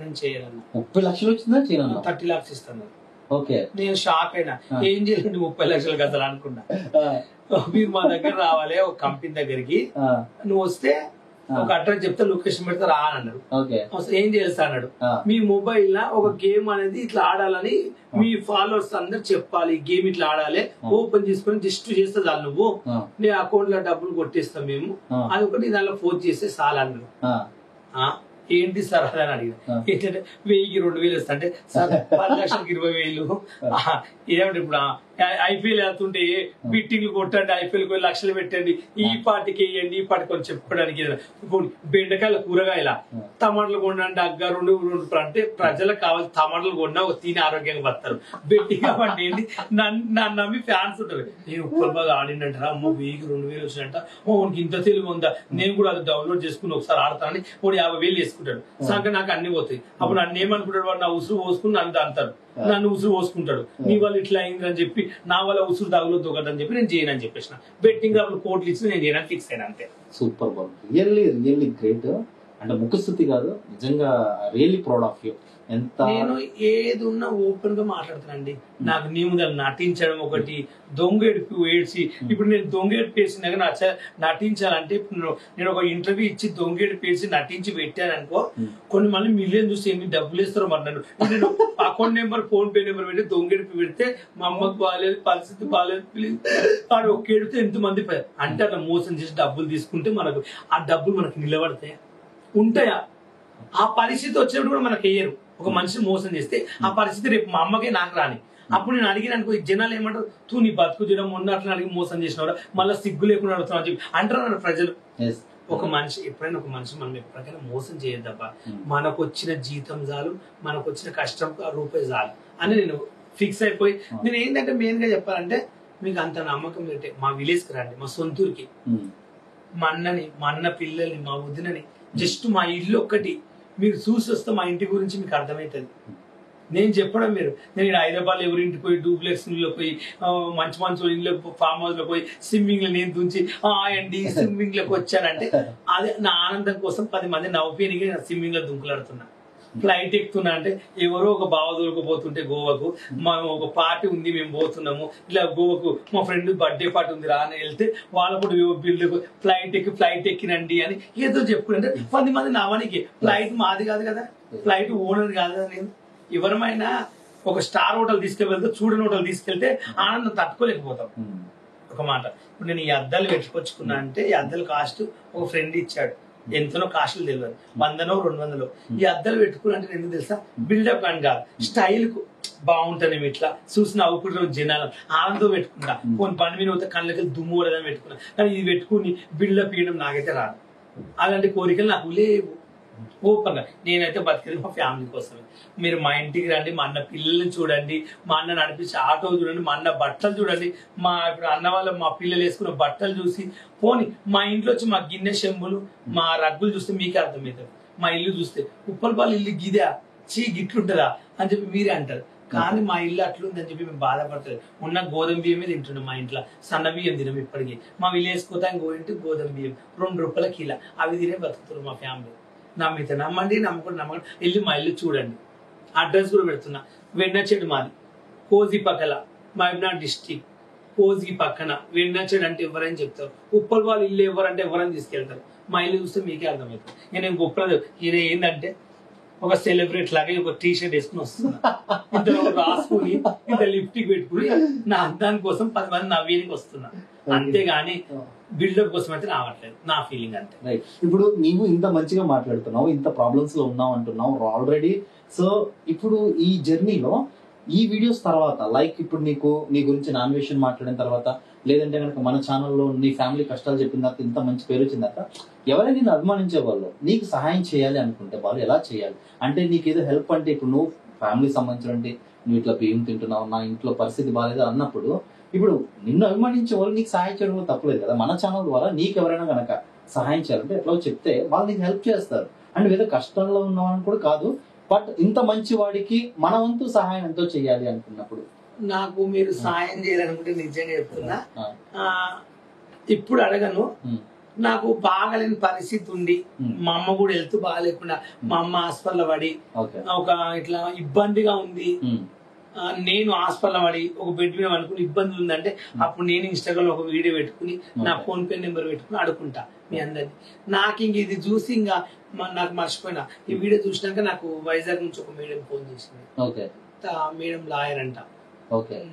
నేను చేయాలన్నా 30 లక్షలు వచ్చిందా? 30 lakhs ఇస్తాను. ఓకే, నేను షాక్ అయినా, ఏం చేయాలండి 30 లక్షలు అసలు అనుకున్నా. మీరు మా దగ్గర రావాలి, ఒక కంపెనీ దగ్గరికి నువ్వు వస్తే ఒక అడ్రస్ చెప్తే లొకేషన్ పెడితే రా అని అన్నాడు. ఏం చేస్తా అన్నాడు, మీ మొబైల్ లా ఒక గేమ్ అనేది ఇట్లా ఆడాలని మీ ఫాలోవర్స్ అందరు చెప్పాలి, గేమ్ ఇట్లా ఆడాలి, ఓపెన్ చేసుకుని జస్ట్ చేస్తే చాలు, నువ్వు నీ అకౌంట్ లో డబ్బులు కొట్టేస్తాం మేము, అది ఒకటి దానిలో ఫోన్ చేస్తే చాలు అన్నాడు. ఏంటి సార్ అని అడిగిన, ఏంటంటే 1000కి 2,000 వస్తా అంటే సార్ 10 లక్షలకి 20,000 ఏమంటే ఇప్పుడు ఐపీఎల్ వెళ్తుంటే బిట్టింగ్లు కొట్టండి, ఐపీఎల్ కి లక్షలు పెట్టండి, ఈ పార్టీకి వేయండి, ఈ పార్టీ కొంచెం చెప్పడానికి. ఇప్పుడు బెండకాయల కూరగాయల టమాటాలు కొనండి అగ్గ 2 అంటే ప్రజలకు కావాలి, టమాటాలు కొన్నా తిని ఆరోగ్యంగా బతారు. బెట్టింగ్ కాబట్టి ఏంటి, నన్ను నమ్మి ఫ్యాన్స్ ఉంటారు, నేను ఉప్పల్ బాగా ఆడిండంటారా, అమ్మో 1000కి 2,000 వచ్చినట్ట, ఓనికి ఇంత తెలివి ఉందా, నేను కూడా అది డౌన్లోడ్ చేసుకుని ఒకసారి ఆడతానని 50,000 వేసుకుంటాడు. సంఖ్య నాకు అన్ని పోతాయి. అప్పుడు నన్ను ఏమనుకుంటాడు, వాడు నా ఉసురు పోసుకుని నన్ను అంటారు, నన్ను ఉసురు పోసుకుంటాడు, నీ వల్ల ఇట్లా అయిందని చెప్పి, నా వల్ల ఉసురు తగులొద్దు ఒకటని చెప్పి నేను చేయనని చెప్పేసిన. బెట్టింగ్ అప్పుడు కోట్లు ఇచ్చి నేను చేయడానికి ఫిక్స్ అయినా, అంతే. సూపర్ బాబు, రియల్లీ గ్రేట్. అంటే ముఖస్థుతి కాదు, నిజంగా రియల్లీ ప్రౌడ్ ఆఫ్ యూ. నేను ఏది ఉన్నా ఓపెన్ గా మాట్లాడుతానండి. నాకు నీ ముందు నటించడం ఒకటి, దొంగ ఏడుపు ఏడ్చి, ఇప్పుడు నేను దొంగ ఏడుపు వేసినాక నటించాలంటే ఇప్పుడు నేను ఒక ఇంటర్వ్యూ ఇచ్చి దొంగ ఏడుపు వేసి నటించి పెట్టాను అనుకో, కొన్ని మళ్ళీ మిలియన్ చూసి ఎన్ని డబ్బులు ఇస్తారో మరి నన్ను. నేను account number, phone pay number పెట్టి దొంగ ఏడుపు పెడితే మా అమ్మకు బాగాలేదు, పరిస్థితి బాగాలేదు, ప్లీజ్ వాడు ఒక్క ఏడితే ఎంతమంది అంటే అట్లా మోసం చేసి డబ్బులు తీసుకుంటే మనకు ఆ డబ్బులు మనకు నిలబడతాయా, ఉంటాయా? ఆ పరిస్థితి వచ్చినప్పుడు కూడా మనకు వేయరు. ఒక మనిషిని మోసం చేస్తే ఆ పరిస్థితి రేపు మా అమ్మకే నాకు రాని. అప్పుడు నేను అడిగినానుకో జనాలు ఏమంటారు, తూ నీ బతుకు చేయడం మొన్న అట్లా అడిగి మోసం చేసినవాడు, మళ్ళీ సిగ్గు లేకుండా అడుగుతున్నావు అని చెప్పి అంటారు ప్రజలు. ఒక మనిషి ఎప్పుడైనా ఒక మనిషి మనం ఎప్పటికైనా మోసం చేయొద్దబ్బా. మనకు వచ్చిన జీతం చాలు, మనకు వచ్చిన కష్టం రూపాయి చాలు అని నేను ఫిక్స్ అయిపోయి, నేను ఏంటంటే మెయిన్ గా చెప్పాలంటే, మీకు అంత నమ్మకం ఏంటంటే మా విలేజ్ కి రండి, మా సొంతూరుకి. మా అన్నని, మా అన్న పిల్లల్ని, మా వదినని, జస్ట్ మా ఇల్లు ఒక్కటి మీరు చూసి వస్తే మా ఇంటి గురించి మీకు అర్థమవుతుంది. నేను చెప్పడం మీరు, నేను హైదరాబాద్ ఎవరి ఇంటికి పోయి డూప్లెక్స్ లో పోయి మంచి మంచి ఇల్లు ఫామ్ హౌస్ లో పోయి స్విమ్మింగ్ లో నేను తుంచి అండి స్విమ్మింగ్ లోకి వచ్చానంటే అదే నా ఆనందం కోసం 10 మంది నవ్వుపేనిగా స్విమ్మింగ్ లో దుంకులాడుతున్నా. ఫ్లైట్ ఎక్కుతున్నా అంటే ఎవరో ఒక బావ దొరకపోతుంటే గోవాకు, మేము ఒక పార్టీ ఉంది మేము పోతున్నాము ఇలా గోవాకు, మా ఫ్రెండ్ బర్త్డే పార్టీ ఉంది రా అని వెళ్తే వాళ్ళ కూడా బిల్డ్ ఫ్లైట్ ఎక్కినండి అని ఏదో చెప్పుకుంటే 10 మంది నవ్వనికి. ఫ్లైట్ మాది కాదు కదా, ఫ్లైట్ ఓనర్ కాదు కదా. నేను ఎవరమైనా ఒక స్టార్ హోటల్ తీసుకెళ్తే, చూడని హోటల్ తీసుకెళ్తే ఆనందం తట్టుకోలేకపోతాం. ఒక మాట, ఇప్పుడు నేను ఈ అద్దాలు పెట్టుకొచ్చుకున్నా అంటే ఈ అద్దాలు కాస్ట్ ఒక ఫ్రెండ్ ఇచ్చాడు, ఎంతనో కాస్ట్లు తెలియదు, 100నో 200లో. ఈ అద్దాలు పెట్టుకున్నా అంటే ఎందుకు తెలుసా, బిల్డప్ అని కాదు, స్టైల్ కు బాగుంటానేమి ఇట్లా చూసిన అవుకుంటున్న జనాలు ఆనందం పెట్టుకుంటా. కొన్ని పని మీద పోతే కళ్ళకి దుమ్ము పడదని పెట్టుకున్నా. కానీ ఇది పెట్టుకుని బిల్డప్ ఇవ్వడం నాకైతే రాదు. అలాంటి కోరికలు నాకు లేవు. ఓపెన్ గా నేనైతే బతికేది మా ఫ్యామిలీ కోసమే. మీరు మా ఇంటికి రండి, మా అన్న పిల్లల్ని చూడండి, మా అన్న నడిపించే ఆటో చూడండి, మా అన్న బట్టలు చూడండి, మా ఇప్పుడు అన్న వాళ్ళ మా పిల్లలు వేసుకున్న బట్టలు చూసి పోని, మా ఇంట్లో వచ్చి మా గిన్నె చెంబులు, మా రగ్గులు చూస్తే మీకే అర్థమవుతుంది. మా ఇల్లు చూస్తే ఉప్పలపాలు ఇల్లు గిదా చీ గిట్లుంటదా అని చెప్పి మీరే అంటారు. కానీ మా ఇల్లు అట్లుందని చెప్పి మేము బాధపడతారు. ఉన్న గోధుమ బియ్యమే తింటున్నాం, మా ఇంట్లో సన్న బియ్యం తినం ఇప్పటికీ. మా విలేజ్ కోతా గోయింటి గోధుమ బియ్యం 2 రూపాయల కిలో అవి తినే బతుకుతున్నారు మా ఫ్యామిలీ. నమ్మితే నమ్మండి, నమ్మకండి. వెళ్ళి మా ఇల్లు చూడండి. అడ్రస్ కూడా పెడుతున్నా. వెన్నచెడు మాది, కోజీ పక్కల, మహబూబ్నగర్ డిస్టిక్, కోజీ పక్కన. వెన్నచెడు అంటే ఎవరైనా చెప్తారు, ఉప్పల్ వాళ్ళు ఇల్లు ఎవరంటే ఎవరైనా తీసుకెళ్తారు. మా ఇల్లు చూస్తే మీకే అర్థమవుతుంది. నేను గొప్ప ఈయన ఏంటంటే ఒక సెలబ్రిటీ లాగా ఒక టీ షర్ట్ వేసుకుని వస్తున్నా, ఇంతలో రాసుకుని ఇంత లిప్టిక్ పెట్టుకుని నా అందాని కోసం 10 మంది నవ్వేనికి వస్తున్నా. అంతేగాని బిల్డప్ కోసం అయితే రావట్లేదు, నా ఫీలింగ్ అంతే. రైట్. ఇప్పుడు నీవు ఇంత మంచిగా మాట్లాడుతున్నావు, ఇంత ప్రాబ్లమ్స్ లో ఉన్నావు అంటున్నావు ఆల్రెడీ. సో ఇప్పుడు ఈ జర్నీలో ఈ వీడియోస్ తర్వాత, లైక్ ఇప్పుడు నీకు నీ గురించి నాన్ వెషన్ మాట్లాడిన తర్వాత, లేదంటే కనుక మన ఛానల్లో నీ ఫ్యామిలీ కష్టాలు చెప్పిన తర్వాత, ఇంత మంచి పేరు వచ్చిన తర్వాత, ఎవరైనా నేను అభిమానించే వాళ్ళు నీకు సహాయం చేయాలి అనుకుంటే వాళ్ళు ఎలా చేయాలి? అంటే నీకు ఏదో హెల్ప్ అంటే, ఇప్పుడు నువ్వు ఫ్యామిలీకి సంబంధించిన, నువ్వు ఇట్లా బియ్యం తింటున్నావు, నా ఇంట్లో పరిస్థితి బాగాలేదు అన్నప్పుడు, ఇప్పుడు నిన్ను అభిమానించే వాళ్ళు నీకు సహాయం చేయడం తప్పలేదు కదా. మన ఛానల్ ద్వారా నీకు ఎవరైనా కనుక సహాయం చేయాలంటే ఎట్లా చెప్తే వాళ్ళు నీకు హెల్ప్ చేస్తారు. అండ్ ఏదో కష్టంలో ఉన్నామని కూడా కాదు, బట్ ఇంత మంచి వాడికి మన వంతు సహాయం ఎంతో చేయాలి అనుకున్నప్పుడు, నాకు మీరు సాయం చేయాలనుకుంటే నిజంగా చెప్తున్నా, ఇప్పుడు అడగను. నాకు బాగాలేని పరిస్థితి ఉండి, మా అమ్మ కూడా హెల్త్ బాగాలేకుండా, మా అమ్మ హాస్పిటల్ పడి ఒక ఇట్లా ఇబ్బందిగా ఉంది, నేను హాస్పిటల్ పడి ఒక బెడ్ మీద అనుకుని ఇబ్బంది ఉందంటే, అప్పుడు నేను ఇన్స్టాగ్రామ్ లో ఒక వీడియో పెట్టుకుని నా ఫోన్ పే నెంబర్ పెట్టుకుని అడుగుంటా మీ అందరినీ. నాకు ఇంక ఇది చూసి ఇంకా నాకు మర్చిపోయినా, ఈ వీడియో చూసినాక నాకు వైజాగ్ నుంచి ఒక మేడం ఫోన్ చేసింది. మేడం లాయర్ అంట.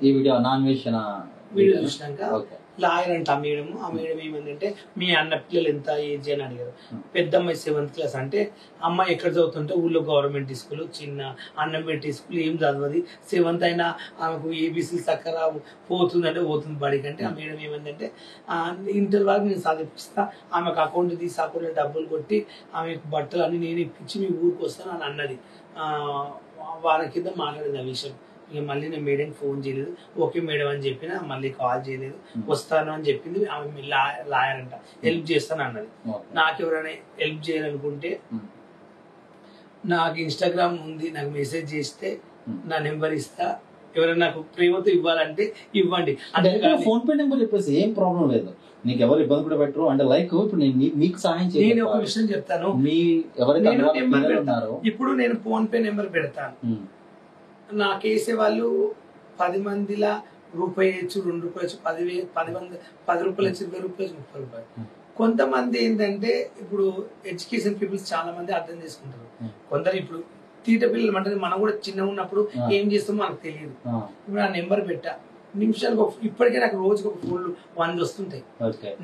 ఈ వీడియో నాన్ వెషన్ వీడియో చూసినాక లాయర్ అంట ఆ మేడం. ఆ మేడం ఏమందంటే, మీ అన్న పిల్లలు ఎంత ఏజ్ అని అడిగారు. పెద్ద అమ్మాయి 7th క్లాస్ అంటే, అమ్మాయి ఎక్కడ చదువుతుంటే ఊళ్ళో గవర్నమెంట్ స్కూల్, చిన్న అన్నం పెట్టే స్కూల్, ఏం చదవది, 7th అయినా ఆమెకు ఏబీసీ చక్కర పోతుందంటే పోతుంది బడికి. అంటే ఆ మేడం ఏమందంటే, ఇంటర్ వరకు నేను చదివిస్తా, ఆమెకు అకౌంట్ తీసి అకౌంట్లో డబ్బులు కొట్టి ఆమెకు బట్టలు అన్ని నేను ఇప్పించి మీ ఊరికి వస్తాను అని అన్నది. వారం కింద మాట్లాడింది ఆ విషయం. ఇక మళ్ళీ నేను మేడం ఫోన్ చేయలేదు. ఓకే మేడం అని చెప్పిన, మళ్ళీ కాల్ చేయలేదు. వస్తాను అని చెప్పింది. ఆమె లాయర్ అంట, హెల్ప్ చేస్తాను అన్నది. నాకు ఎవరైనా హెల్ప్ చేయాలనుకుంటే నాకు ఇన్స్టాగ్రామ్ ఉంది, నాకు మెసేజ్ చేస్తే నా నెంబర్ ఇస్తా. ఎవరైనా నాకు ప్రేమతో ఇవ్వాలంటే ఇవ్వండి. అంటే ఫోన్ పే నెంబర్ చెప్పేసి ఏం ప్రాబ్లం లేదు, నీకు ఎవరు ఇబ్బంది కూడా పెట్టరు. అంటే లైక్ ఇప్పుడు నీకు సహాయం చేయాలి. నేను ఒక విషయం చెప్తాను, ఇప్పుడు నేను ఫోన్ పే నెంబర్ పెడతాను. నాకు వేసే వాళ్ళు 10 మందిలా రూపాయి వేయచ్చు, 2 రూపాయలు, 10 మంది 10 రూపాయలు, 20 రూపాయలు, 30 రూపాయలు. కొంతమంది ఏంటంటే, ఇప్పుడు ఎడ్యుకేషన్ పీపుల్స్ చాలా మంది అర్థం చేసుకుంటారు. కొందరు ఇప్పుడు తీట పిల్లలు అంటే, మనం కూడా చిన్నగా ఉన్నప్పుడు ఏం చేస్తామో మనకు తెలియదు. ఇప్పుడు నా నెంబర్ పెట్టా, నిమిషాలకు ఇప్పటికే నాకు రోజుకి ఒక ఫోన్లు 100 వస్తుంటాయి.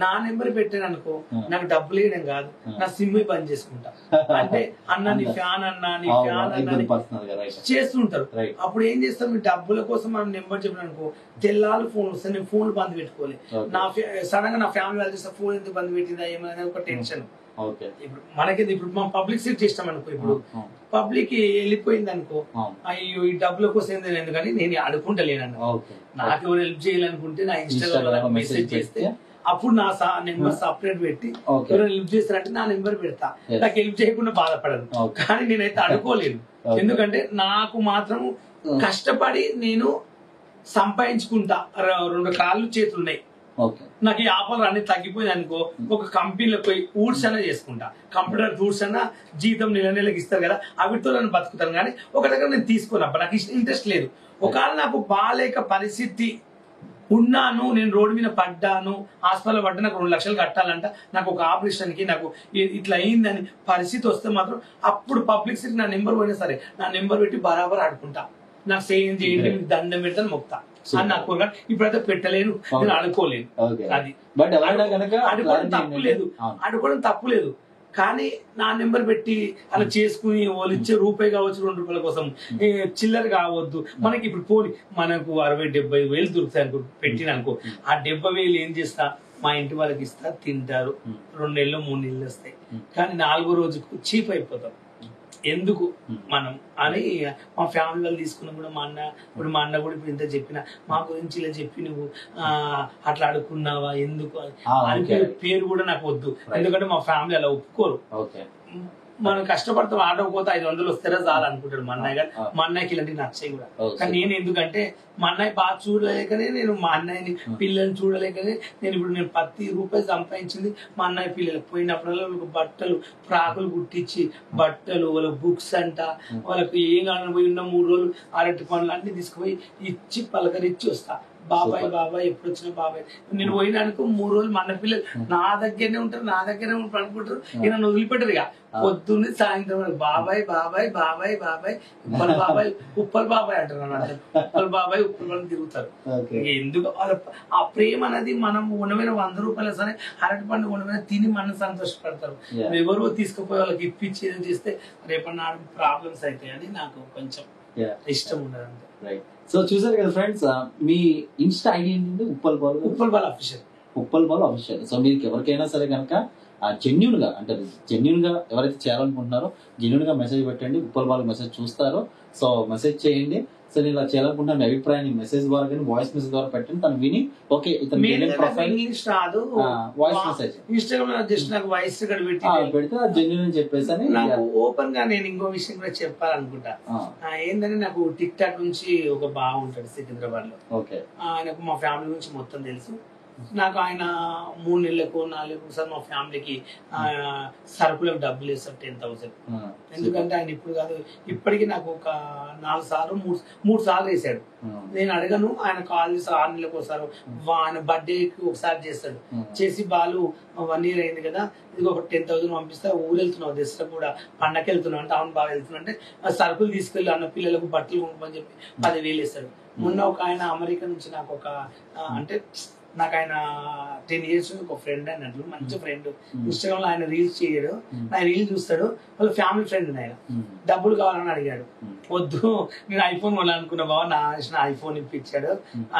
నా నెంబర్ పెట్టాను అనుకో, నాకు డబ్బులు వేయడం కాదు, నా సిమ్ పని చేసుకుంటా. అంటే అన్న నీ ఫ్యాన్ అన్నా, నీ ఫ్యాన్ అన్నా చేస్తుంటారు. అప్పుడు ఏం చేస్తాం, మీ డబ్బుల కోసం మనం నెంబర్ చెప్పిన అనుకో, తెల్లాలు ఫోన్ వస్తాయి. నేను ఫోన్లు బంద్ పెట్టుకోవాలి. నా సడన్ గా నా ఫ్యామిలీ వాళ్ళు చేస్తే ఫోన్ ఎందుకు బంద్ పెట్టిందా ఏమైనా ఒక టెన్షన్. ఓకే. ఇప్పుడు మనకి ఇప్పుడు మనం పబ్లిసిటీ చేస్తాం అనుకో, ఇప్పుడు పబ్లిక్ వెళ్ళిపోయింది అనుకో, అయ్యో ఈ డబ్బుల కోసం ఎందుకని నేను అడుకుంటలేను. నాకు ఎవరు హెల్ప్ చేయాలనుకుంటే నా ఇన్స్టాగ్రామ్ మెసేజ్ చేస్తే అప్పుడు నా నెంబర్ సపరేట్ పెట్టి ఎవరైనా హెల్ప్ చేస్తారంటే నా నెంబర్ పెడతా. నాకు హెల్ప్ చేయకుండా బాధపడను, కానీ నేనైతే అడుకోలేను. ఎందుకంటే నాకు మాత్రం కష్టపడి నేను సంపాదించుకుంటా, 2 కాళ్ళు చేతులు ఉన్నాయి. నాకు ఈ ఆఫర్లు అన్ని తగ్గిపోయింది అనుకో, ఒక కంపెనీలో పోయి ఊడ్స్ అన్నా చేసుకుంటా, కంప్యూటర్ టూర్స్ అన్నా జీతం నెలకి ఇస్తారు కదా, అవిటితో నన్ను బతుకుతాను. కానీ ఒక దగ్గర నేను తీసుకున్నప్పుడు నాకు ఇంట్రెస్ట్ లేదు. ఒకవేళ నాకు బాలేక పరిస్థితి ఉన్నాను, నేను రోడ్డు మీద పడ్డాను, హాస్పిటల్ పడ్డా, నాకు 2 లక్షలు కట్టాలంట, నాకు ఒక ఆపరేషన్ కి నాకు ఇట్లా అయిందని పరిస్థితి వస్తే మాత్రం అప్పుడు పబ్లిసిటీ నా నెంబర్ పోయినా సరే నా నెంబర్ పెట్టి బరాబర్ ఆడుకుంటా. నాకు సేమ్ చేయండి, దండం పెడతాను, మొక్తా అని నాకు కోరిక. ఇప్పుడైతే పెట్టలేను, నేను ఆడుకోలేను. అది ఆడుకోవడం తప్పులేదు, ఆడుకోవడం తప్పులేదు. కానీ నా నెంబర్ పెట్టి అలా చేసుకుని వాళ్ళు ఇచ్చే రూపాయి కావచ్చు, 2 రూపాయల కోసం చిల్లర కావద్దు. మనకి ఇప్పుడు పోని మనకు 60-70 వేలు దొరుకుతాయి అనుకో, పెట్టిన అనుకో, ఆ 70,000 ఏం చేస్తా, మా ఇంటి వాళ్ళకి ఇస్తా, తింటారు, 2 నెలలు 3 నెలలు వస్తాయి. కానీ 4వ రోజుకు చీప్ అయిపోతాం. ఎందుకు మనం అని మా ఫ్యామిలీ వాళ్ళు తీసుకున్నా కూడా, మా అన్న కూడా ఇప్పుడు ఇంత చెప్పిన మా గురించి ఇలా చెప్పి నువ్వు అట్లా అడుక్కున్నావా ఎందుకు అని పేరు కూడా నాకు వద్దు. ఎందుకంటే మా ఫ్యామిలీ అలా ఒప్పుకోరు. మనం కష్టపడతాం, ఆడకపోతే 500 వస్తారా చాలా అనుకుంటాడు మా అన్నయ్య గారు. మా అన్నయ్యకి ఇలాంటివి నచ్చాయి కూడా. కానీ నేను ఎందుకంటే మా అన్నయ్య బాగా చూడలేకనే, నేను మా అన్నయ్యని పిల్లల్ని చూడలేకనే నేను ప్రతి రూపాయి సంపాదించింది మా అన్నయ్య పిల్లలకు. పోయినప్పుడల్లా వాళ్ళకి బట్టలు, ఫ్రాకులు కుట్టించి బట్టలు, వాళ్ళకి బుక్స్ అంట, వాళ్ళకి ఏం కావాలని పోయి ఉన్న 3 రోజులు అరటి పనులు అన్ని తీసుకుపోయి ఇచ్చి పలకరించి వస్తా. బాబాయ్ బాబాయ్ ఎప్పుడు వచ్చిన బాబాయ్. నేను పోయినానుకో 3 రోజులు మా అన్న పిల్లలు నా దగ్గరనే ఉంటారు, నా దగ్గరనే ఉంటారు అనుకుంటారు. నన్ను వదిలిపెట్టరు. ఇక పొద్దున్నే సాయంత్రం బాబాయ్ బాబాయ్ బాబాయ్ బాబాయ్ ఉప్పల్ బాబాయ్ ఉప్పల్ బాబాయ్ అంటారు అన్నమాట. ఉప్పల్ బాబాయ్ ఉప్పల్ బాబాయ్ తిరుగుతారు. ఎందుకు ఆ ప్రేమ అనేది, మనం ఉండమైన 100 రూపాయలు సరే అరటి పండు ఉండమైన తిని మనం సంతోషపడతారు. ఎవరో తీసుకుపోయి వాళ్ళకి ఇప్పించి చేస్తే రేపటి ప్రాబ్లమ్స్ అవుతాయి అని నాకు కొంచెం ఇష్టం ఉండదు అంతే. రైట్. సో చూసారు కదా ఫ్రెండ్స్, మీ ఇన్స్టా ఐడి ఏంటంటే ఉప్పల్ బాల్ అఫీషియల్. సో మీకు ఎవరికైనా సరే కనుక జెన్యున్ గా, అంటే జెన్యున్ గా ఎవరైతే చేయాలనుకుంటున్నారో జెన్యున్ గా మెసేజ్ పెట్టండి. ఉప్పల్ బాల్ మెసేజ్ చూస్తారో సో మెసేజ్ చేయండి. సో నేను ఇలా చేయాలనుకుంటున్నా, మీ అభిప్రాయాన్ని మెసేజ్ ద్వారా కానీ వాయిస్ మెసేజ్ ద్వారా పెట్టండి. తను విని ఓకే ఇతను profile voice message Instagram just నాకు వాయిస్ పెడితే జెన్యున్ అని చెప్పేసి అని నాకు ఓపెన్ గా నేను ఇంకో విషయం కూడా చెప్పాలనుకుంటా. ఏంటంటే నాకు టిక్ టాక్ నుంచి ఒక బాగుంటాడు సికింద్రాబాద్ లో. ఆయనకు మా ఫ్యామిలీ గురించి మొత్తం తెలుసు. నాకు ఆయన 3 నెలలకు 4 నెలలకు ఒకసారి మా ఫ్యామిలీకి సరుకులకు డబ్బులు వేస్తారు 10,000. ఎందుకంటే ఆయన ఇప్పుడు కాదు, ఇప్పటికీ నాకు ఒక 4 సార్లు 3 సార్లు వేసాడు. నేను అడగను, ఆయన కాల్ చేసి 6 నెలలకు ఒకసారి ఆయన బర్త్డేకి ఒకసారి చేస్తాడు. చేసి బాలు 1 year అయింది కదా, ఇది ఒక 10,000 పంపిస్తా, ఊరు వెళ్తున్నావు దసరా కూడా పండగకి వెళ్తున్నావు అంటే, అవును బాగా వెళ్తున్నా అంటే, సరుకులు తీసుకెళ్ళి అన్న పిల్లలకు బట్టలు కొనుక్కోని చెప్పి 10,000 వేస్తాడు. మొన్న ఒక ఆయన అమెరికా నుంచి నాకు ఒక అంటే నాకు ఆయన 10 years ఒక ఫ్రెండ్ అన్నట్లు, మంచి ఫ్రెండ్. ఇన్స్టాగ్రామ్ లో ఆయన రీల్స్ చేయడు, ఆయన రీల్స్ చూస్తాడు. వాళ్ళ ఫ్యామిలీ ఫ్రెండ్ ఆయన డబ్బులు కావాలని అడిగాడు. వద్దు నేను ఐఫోన్ కొనాలనుకున్నా బావ, నా ఐఫోన్ ఇప్పించాడు.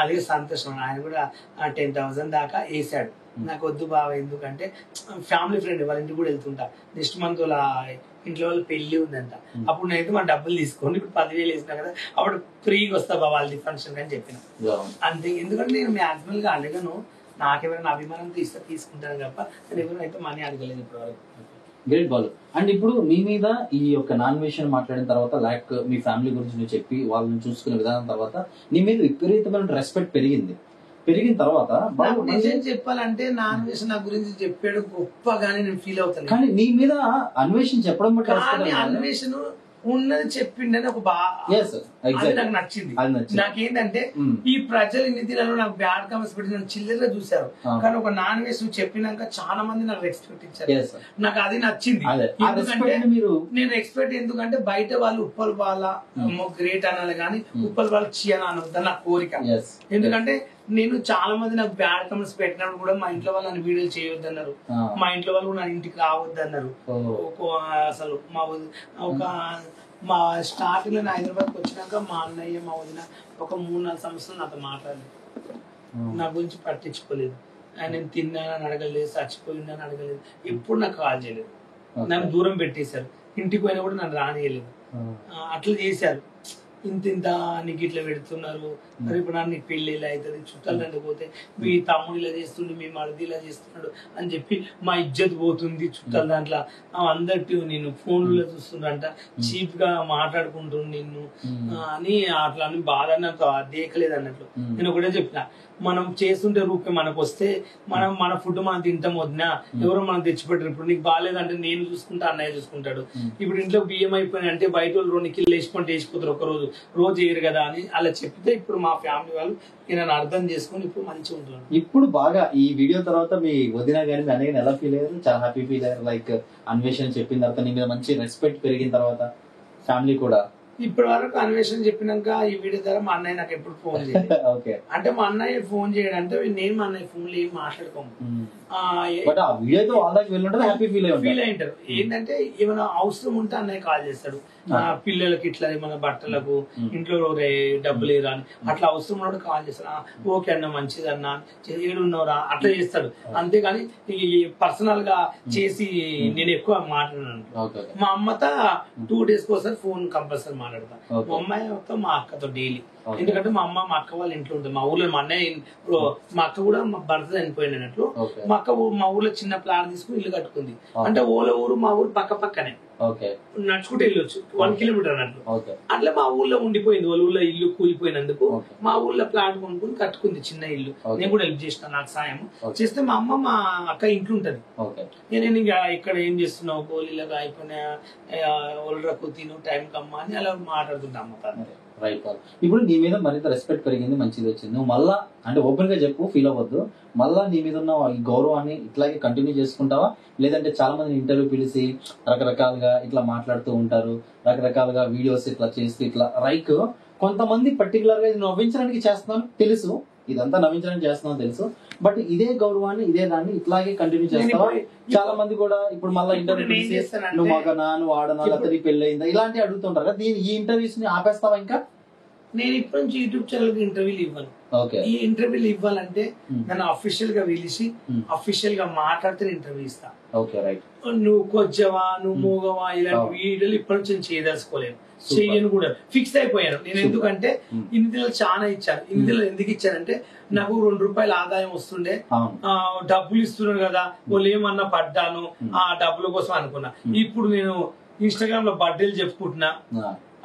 అదే సంతోషం. ఆయన కూడా 10,000 దాకా వేసాడు. నాకు వద్దు బావ, ఎందుకంటే ఫ్యామిలీ ఫ్రెండ్, వాళ్ళ ఇంటికి కూడా వెళ్తుంటా. నెక్స్ట్ మంత్ వాళ్ళ ఇంట్లో వాళ్ళు పెళ్లి ఉందంట, అప్పుడు నేనైతే మన డబ్బులు తీసుకోండి, ఇప్పుడు 10,000 వేసినా కదా, అప్పుడు ఫ్రీగా వస్తా బా వాళ్ళది ఫంక్షన్ అని చెప్పిన అంతే. ఎందుకంటే నేను మ్యాక్సిమల్ గా అడగను, నాకెవరైనా అభిమానంతో ఇస్తే తీసుకుంటాను తప్ప నేను ఎవరైతే మనీ అడగలేదు ఇప్పటి వరకు. గ్రేట్ బాలు. అండ్ ఇప్పుడు మీ మీద ఈ యొక్క నాన్ విషయం మాట్లాడిన తర్వాత, లైక్ మీ ఫ్యామిలీ గురించి నువ్వు చెప్పి వాళ్ళని చూసుకునే విధానం తర్వాత నీ మీద విపరీతమైన రెస్పెక్ట్ పెరిగిన తర్వాత నిజం చెప్పాలంటే నాన్ వేష్ నా గురించి చెప్పాడు గొప్పగానే నేను ఫీల్ అవుతాను. కానీ నీ మీద అన్వేషణ చెప్పడం అన్వేషణ ఉన్నది చెప్పిండని ఒక నాకు నచ్చింది. నాకేంటంటే ఈ ప్రజలు ఇన్ని దినాలు నాకు బ్యాడ్ కామెంట్స్ పెట్టి నన్ను చిల్లరగా చూశారు, కానీ ఒక నాన్ వేష్ చెప్పినాక చాలా మంది నాకు రెస్పెక్ట్ ఇచ్చారు. నాకు అది నచ్చింది. ఎందుకంటే నేను రెస్పెక్ట్ ఎందుకంటే బయట వాళ్ళు ఉప్పల్ బాల గ్రేట్ అనాలి కానీ ఉప్పల్ బాల చీయన అనొద్దని నా కోరిక. ఎందుకంటే నేను చాలా మంది నాకు బ్యాడ్ కామెంట్స్ పెట్టినప్పుడు కూడా మా ఇంట్లో వాళ్ళు నన్ను వీడియోలు చేయొద్దన్నారు, మా ఇంట్లో వాళ్ళు నా ఇంటికి రావద్దన్నారు. అసలు మా స్టార్టింగ్ లో హైదరాబాద్కి వచ్చినాక మా అన్నయ్య మా వదిన ఒక 3-4 సంవత్సరాలు నాతో మాట్లాడలేదు, నా గురించి పట్టించుకోలేదు. నేను తిన్నానని అడగలేదు, చచ్చిపోయిందని అడగలేదు, ఎప్పుడు నాకు కాల్ చేయలేదు. నన్ను దూరం పెట్టేశారు, ఇంటికి పోయినా కూడా నన్ను రానియలేదు. అట్లా చేశారు. ఇంత నీకు ఇట్లా పెడుతున్నారు, మరి ఇప్పుడు నీకు పెళ్లి ఇలా అవుతుంది, చుట్టాలు రండిపోతే మీ తమ్ముడు ఇలా చేస్తుండు, మీ మరిది ఇలా చేస్తున్నాడు అని చెప్పి మా ఇజ్జత్ పోతుంది చుట్టాల దాంట్లో. అందరికి నేను ఫోన్లో చూస్తుండంట, చీప్ గా మాట్లాడుకుంటుండు నిన్ను అని అట్లా అని బాధ నాకు దేకలేదు అన్నట్లు. నేను ఒకటే చెప్పిన, మనం చేస్తుంటే రూపే మనకు వస్తే మన ఫుడ్ మనం తింటాం వదినా, ఎవరో మనం తెచ్చిపెట్టారు. ఇప్పుడు నీకు బాగాలేదంటే నేను చూసుకుంటా, అన్నయ్య చూసుకుంటాడు. ఇప్పుడు ఇంట్లో బియ్యం అయిపోయినాయి అంటే బయట వాళ్ళు 2 కిలో వేసుకుంటే వేసిపోతారు, ఒక రోజు వేయరు కదా అని అలా చెప్తే ఇప్పుడు మా ఫ్యామిలీ వాళ్ళు నేను అర్థం చేసుకుని ఇప్పుడు మంచిగా ఉంటున్నాను. ఇప్పుడు బాగా ఈ వీడియో తర్వాత మీ వదిన గానీ మీ అన్నయ్య ఎలా ఫీల్ అయ్యారు? చాలా హ్యాపీ ఫీల్ అయ్యారు. లైక్ అన్వేషణ చెప్పిన తర్వాత నీ మీద మంచి రెస్పెక్ట్ పెరిగిన తర్వాత ఫ్యామిలీ కూడా. ఇప్పటి వరకు అన్వేషణ చెప్పినాక ఈ వీడియో ద్వారా మా అన్నయ్య నాకు ఎప్పుడు ఫోన్ చేయలేదు. అంటే మా అన్నయ్య ఫోన్ చేయడం అంటే నేను మా అన్నయ్య ఫోన్ లో ఏం మాట్లాడుకోము. ఫీల్ అయింటారు. ఏంటంటే ఏమైనా అవసరం ఉంటే అన్నయ్య కాల్ చేస్తాడు. పిల్లలకి ఇట్లా మన బట్టలకు ఇంట్లో డబ్బులు లేరా అని అట్లా అవసరం ఉన్నప్పుడు కాల్ చేస్తాడు. ఓకే అన్న, మంచిది అన్న, ఏడున్నవరా అట్లా చేస్తాడు. అంతేగాని పర్సనల్ గా చేసి నేను ఎక్కువ మాట్లాడాను. మా అమ్మతో 2 days ఒకసారి ఫోన్ కంపల్సరీ మాట్లాడతా. మా అమ్మాయితో మా అక్కతో డైలీ. ఎందుకంటే మా అమ్మ మా అక్క వాళ్ళ ఇంట్లో ఉంటుంది. మా ఊర్లో మా అన్నయ్య మా అక్క కూడా మా భర్త చనిపోయినట్లు మా అక్క మా ఊర్లో చిన్న ప్లాట్ తీసుకుని ఇల్లు కట్టుకుంది. అంటే ఓల ఊరు మా ఊరు పక్క పక్కనే, నడుచుకుంటూ వెళ్ళొచ్చు, 1 kilometer అన్నట్లు. అట్లా మా ఊర్లో ఉండిపోయింది. వాళ్ళ ఊర్లో ఇల్లు కూలిపోయినందుకు మా ఊర్లో ప్లాట్ కొనుక్కుని కట్టుకుంది చిన్న ఇల్లు. నేను కూడా హెల్ప్ చేసిన, నాకు సాయం చేస్తే మా అమ్మ మా అక్క ఇంట్లో ఉంటది. నేను ఇంకా ఇక్కడ ఏం చేస్తున్నావు, గోళీలాగా అయిపోయినా ఒళ్ళరకు తిను టైం కమ్మా అని అలా మాట్లాడుతుంటా అమ్మ. రైట్. ఇప్పుడు నీ మీద మరింత రెస్పెక్ట్ పెరిగింది, మంచిది వచ్చింది. నువ్వు మళ్ళా అంటే ఓపెన్ గా చెప్పు, ఫీల్ అవ్వద్దు. మళ్ళా నీ మీద ఉన్న ఈ గౌరవాన్ని ఇట్లాగే కంటిన్యూ చేసుకుంటావా, లేదంటే చాలా మంది ఇంటర్వ్యూ పిలిచి రకరకాలుగా ఇట్లా మాట్లాడుతూ ఉంటారు, రకరకాలుగా వీడియోస్ ఇట్లా చేస్తూ ఇట్లా రైక్ కొంతమంది పర్టికులర్ గా ఇది నవ్వించడానికి చేస్తున్నాను తెలుసు, ఇదంతా నవ్వించడానికి చేస్తున్నాను తెలుసు, బట్ ఇదే గౌరవాన్ని ఇదే దాన్ని ఇట్లాగే కంటిన్యూ చేస్తావా? చాలా మంది కూడా ఇప్పుడు మళ్ళీ ఇంటర్వ్యూ పిలిచి నువ్వు మగనా, నువ్వు ఆడనా, లేకపోతే పెళ్లి అయిందా, ఇలాంటివి అడుగుతుంటారు కదా. ఈ ఇంటర్వ్యూస్ ని ఆపేస్తావా ఇంకా? నేను ఇప్పటి నుంచి యూట్యూబ్ ఛానల్ కి ఇంటర్వ్యూలు ఇవ్వను. ఈ ఇంటర్వ్యూలు ఇవ్వాలంటే నన్ను అఫీషియల్ గా పిలిచి అఫీషియల్ గా మాట్లాడితే ఇంటర్వ్యూ ఇస్తా. నువ్వు కొజ్జవా, నువ్వు మూగవా, ఇలాంటి వీడియోలు ఇప్పటి నుంచి నేను చేయదలుచుకోలేను, చెయ్యను కూడా, ఫిక్స్ అయిపోయాను నేను. ఎందుకంటే ఇన్ని దినాలు చాలా ఇచ్చాను. ఇన్ని దినాలు ఎందుకు ఇచ్చానంటే నాకు 2 రూపాయల ఆదాయం వస్తుండే, డబ్బులు ఇస్తున్నారు కదా, వాళ్ళు ఏమన్నా పడ్డాను ఆ డబ్బుల కోసం అనుకున్నా. ఇప్పుడు నేను ఇన్స్టాగ్రామ్ లో బర్త్డేలు చెప్పుకుంటున్నా,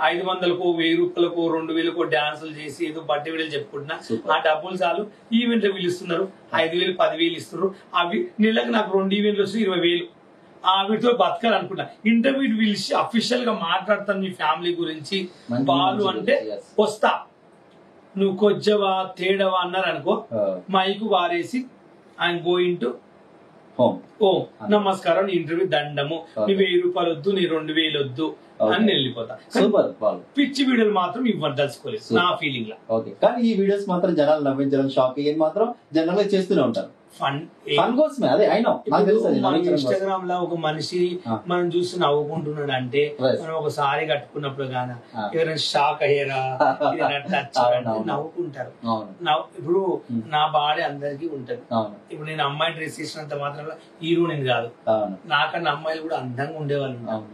500కు 1000 రూపాయలకు 2000కు డాన్సులు చేసి ఏదో బర్త్డే వీడియోలు చెప్పుకుంటున్నా. ఆ డబ్బులు చాలు. ఈవెంట్ పిలుస్తున్నారు, 5000 10,000 ఇస్తున్నారు. అవి నెలకు నాకు 2 ఈవెంట్లు వస్తే 20,000. వీటితో బతకాలనుకుంటా. ఇంటర్వ్యూ పిలిచి అఫీషియల్ గా మాట్లాడతాను మీ ఫ్యామిలీ గురించి. బాలు అంటే వస్తా, నువ్వు కొజ్జవా తేడవా అన్నారు అనుకో, మైకు వారేసి ఐఎమ్ గోయింగ్ టు ఓ నమస్కారం, నీ ఇంటర్వ్యూ దండము, నీ 1000 రూపాయలు వద్దు, నీ 2000 వద్దు అని వెళ్ళిపోతా. పిచ్చి వీడియోలు మాత్రం ఇవ్వదలుచుకోలేదు నా ఫీలింగ్ లా. కానీ ఈ వీడియోస్ మాత్రం జనాలు నవ్వించడం, షాక్ అయ్యేది మాత్రం జనరల్ గా చేస్తూనే ఉంటారు. ఇన్స్టాగ్రామ్ లో ఒక మనిషి మనం చూసి నవ్వుకుంటున్నాడు అంటే మనం ఒక సారీ కట్టుకున్నప్పుడు గాన ఎవరైనా షాక్ అయ్యారా, నవ్వుకుంటారు. ఇప్పుడు నా బాడీ అందరికి ఉంటది. ఇప్పుడు నేను అమ్మాయి డ్రెస్ చేసినంత మాత్రం హీరో నేను కాదు, నాకన్నా అమ్మాయిలు కూడా అందంగా ఉండేవాళ్ళు ఉంటారు.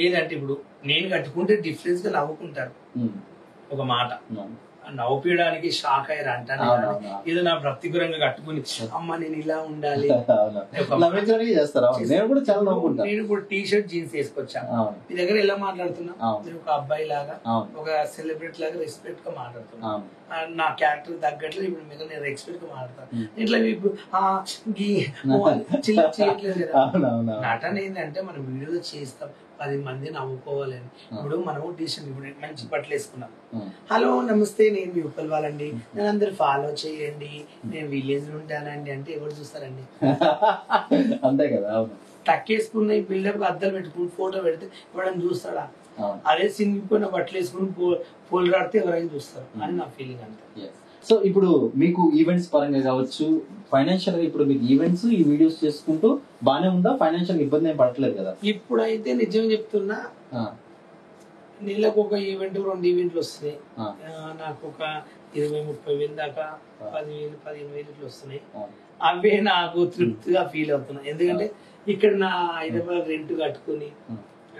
ఏదంటే ఇప్పుడు నేను కట్టుకుంటే డిఫరెన్స్ గా నవ్వుకుంటారు. ఒక మాట నవ్వుపీయడానికి షాక్ అయ్యారు అంటాను. ఏదో నా ప్రతికూలంగా కట్టుకుని అమ్మ నేను ఇలా ఉండాలి, నేను ఇప్పుడు టీ షర్ట్ జీన్స్ వేసుకొచ్చాను. మీ దగ్గర ఎలా మాట్లాడుతున్నా, నేను ఒక అబ్బాయి లాగా, ఒక సెలబ్రిటీ లాగా రెస్పెక్ట్ గా మాట్లాడుతున్నా. నా క్యారెక్టర్ తగ్గట్లు ఇప్పుడు మీద నేను రెస్పెక్ట్ గా మాట్లాడతాను. ఇట్లా ఇప్పుడు చేయట్లేదు కదా. నటన ఏంటంటే మనం వీడియోలో చేస్తాం, 10 మంది నవ్వుకోవాలని. ఇప్పుడు మనం టీషర్ట్ ఇప్పుడు మంచి బట్టలు వేసుకున్నాం, హలో నమస్తే నేను మీ ఉప్పల్ వాళ్ళండి, నేను అందరు ఫాలో చేయండి, నేను విలేజ్ లో ఉంటానండి అంటే ఎవరు చూస్తారండి? అంతే కదా. టక్కేసుకున్న బిల్డప్ అద్దాలు పెట్టుకుని ఫోటో పెడితే ఎవరైనా చూస్తాడా? అదే సింగిపోయిన బట్టలు వేసుకుని పోలు రాడితే ఎవరైనా చూస్తారు అని నా ఫీలింగ్ అంతే. సో ఇప్పుడు మీకు ఈవెంట్స్ పరంగా కావచ్చు, ఫైనాన్షియల్ గా ఇప్పుడు మీకు ఈవెంట్స్ ఈ వీడియోస్ చేసుకుంటూ బానే ఉందా? ఫైనాన్షియల్ ఇబ్బంది ఏం పడట్లేదు కదా? ఇప్పుడైతే నిజం చెప్తున్నా, నెలకు ఒక ఈవెంట్ 2 ఈవెంట్లు వస్తున్నాయి. నాకు ఒక 20-30 వేలు దాకా 10,000-15,000 ఇట్లా వస్తున్నాయి. అవే నాకు తృప్తిగా ఫీల్ అవుతున్నా. ఎందుకంటే ఇక్కడ నా హైదరాబాద్ రెంట్ కట్టుకుని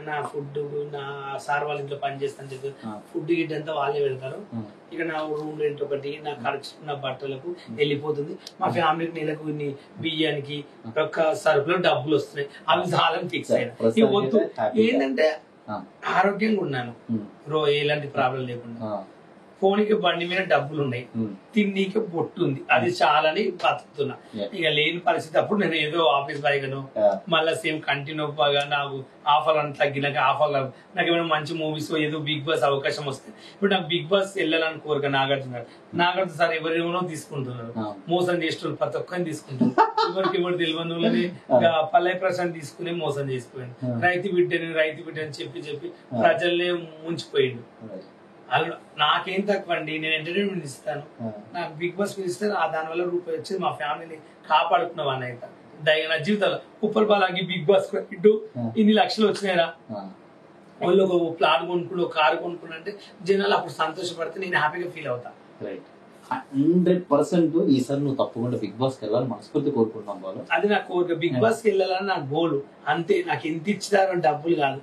నా ఫుడ్, నా సార్ వాళ్ళ ఇంట్లో పని చేస్తాను చెప్పి ఫుడ్ గిట్ అంతా వాళ్ళే వెళ్తారు. ఇక నా రూమ్ రెంట్ ఒకటి, నా ఖర్చు, నా బట్టలకు వెళ్ళిపోతుంది. మా ఫ్యామిలీకి నెలకు ఇన్ని బియ్యానికి ఒక సరుకులో డబ్బులు వస్తున్నాయి, అవి చాలని ఫిక్స్ అయినా. ఇక వద్దు ఏంటంటే ఆరోగ్యంగా ఉన్నాను, ఎలాంటి ప్రాబ్లం లేకుండా. పోనీకి బండి మీద డబ్బులు ఉన్నాయి, తిన్నీకి బొట్టు ఉంది, అది చాలని బతుకుతున్నా. ఇక లేని పరిస్థితి అప్పుడు నేను ఏదో ఆఫీస్ బాయ్గాను మళ్ళీ సేమ్ కంటిన్యూ నాకు ఆఫర్ అని తగ్గినాక ఆఫర్లు నాకు ఏమైనా మంచి మూవీస్ ఏదో బిగ్ బాస్ అవకాశం వస్తే ఇప్పుడు నాకు బిగ్ బాస్ వెళ్ళాలని కోరిక. నాగార్జున సార్ ఎవరెవరో తీసుకుంటున్నారు, మోసం చేస్తున్నారు, ప్రతి ఒక్కరిని తీసుకుంటున్నారు. ఎవరికి ఎవరు తెలియని పల్లె ప్రశాంత్ తీసుకుని మోసం చేసిపోయింది. రైతు బిడ్డని చెప్పి ప్రజల్నే ముంచిపోయిండు. అలా నాకేం తక్కువ అండి, నేను ఎంటర్టైన్మెంట్ ఇస్తాను, నాకు బిగ్ బాస్ ఇస్తే దానివల్ల రూపాయి వచ్చి మా ఫ్యామిలీని కాపాడుకున్న వాడిని అయితే నా జీవితంలో. ఉప్పల్ బాలాకి బిగ్ బాస్ ఇటు ఇన్ని లక్షలు వచ్చినాయిరా, వాళ్ళు ఒక ప్లాట్ కొనుక్కుని ఒక కారు కొనుక్కుని అంటే జనాలు అప్పుడు సంతోషపడితే నేను హ్యాపీగా ఫీల్ అవుతా. 100% ఈసారి నువ్వు తప్పకుండా బిగ్ బాస్ కి వెళ్ళాలని మనస్ఫూర్తి కోరుకుంటున్నాం వాళ్ళు. అది నా కోరిక, బిగ్ బాస్ కి వెళ్ళాలని నా గోల్ అంతే. నాకు ఎంత ఇచ్చినారో డబ్బులు కాదు,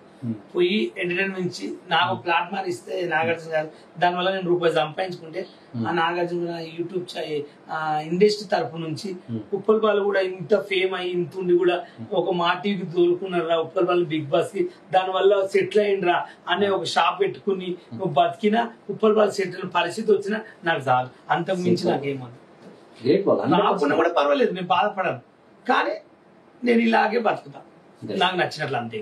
పోయి ఎంటర్టైన్మెంట్ నుంచి నాకు ప్లాట్ఫామ్ ఇస్తే నాగార్జున గారు దానివల్ల నేను రూపాయి సంపాదించుకుంటే ఆ నాగార్జున యూట్యూబ్ ఇండస్ట్రీ తరఫు నుంచి ఉప్పల్ బాలు కూడా ఇంత ఫేమ్ అయ్యి ఇంత ఉండి కూడా ఒక మా టీవీకి తోలుకున్నారా ఉప్పల్ బాలు బిగ్ బాస్ కి, దానివల్ల సెటిల్ అయ్యిండ్రా అనే ఒక షాప్ పెట్టుకుని బతికినా ఉప్పల్ బాలు సెటిల్ పరిస్థితి వచ్చినా నాకు చాలు, అంతకు మించి నాకేమన్నా నాకున్నా కూడా పర్వాలేదు, నేను బాధపడను. కానీ నేను ఇలాగే బతుకుతా నాకు నచ్చినట్లు అంతే.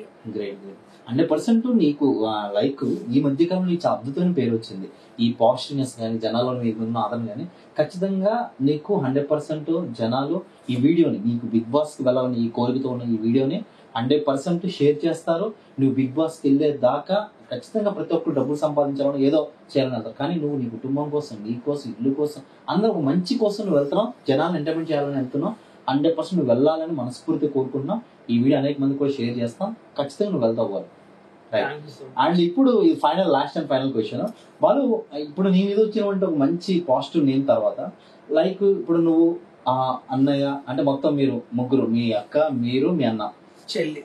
100% నీకు లైక్ ఈ మధ్య కాలంలో నీకు అద్భుతమైన పేరు వచ్చింది. ఈ పాజిటివ్నెస్ కానీ జనాల్లో నీకు ఉన్న ఆదరణ కానీ ఖచ్చితంగా నీకు 100% జనాలు ఈ వీడియోని నీకు బిగ్ బాస్ కి వెళ్ళాలని ఈ కోరికతో ఉన్న ఈ వీడియోని 100% షేర్ చేస్తారు. నువ్వు బిగ్ బాస్ కి వెళ్ళే దాకా ఖచ్చితంగా ప్రతి ఒక్కరు డబ్బులు సంపాదించాలని ఏదో చేయాలని వెళ్తారు. కానీ నువ్వు నీ కుటుంబం కోసం, నీ కోసం, ఇల్లు కోసం, అందరూ ఒక మంచి కోసం నువ్వు వెళ్తున్నావు, జనాలను ఎంటర్టైన్మెంట్ చేయాలని వెళ్తున్నావు. 100% నువ్వు వెళ్ళాలని మనస్ఫూర్తి కోరుకుంటున్నావు. ఈ వీడియో అనేక మంది కూడా షేర్ చేస్తాం, ఖచ్చితంగా నువ్వు వెళ్తావు వాళ్ళు. అండ్ ఇప్పుడు లాస్ట్ అండ్ ఫైనల్ క్వశ్చన్ వాళ్ళు, ఇప్పుడు నీ మీద వచ్చినటువంటి ఒక మంచి పాజిటివ్ నేమ్ తర్వాత లైక్ ఇప్పుడు నువ్వు అన్నయ్య అంటే మొత్తం మీరు ముగ్గురు, మీ అక్క, మీరు, మీ అన్న, చెల్లి,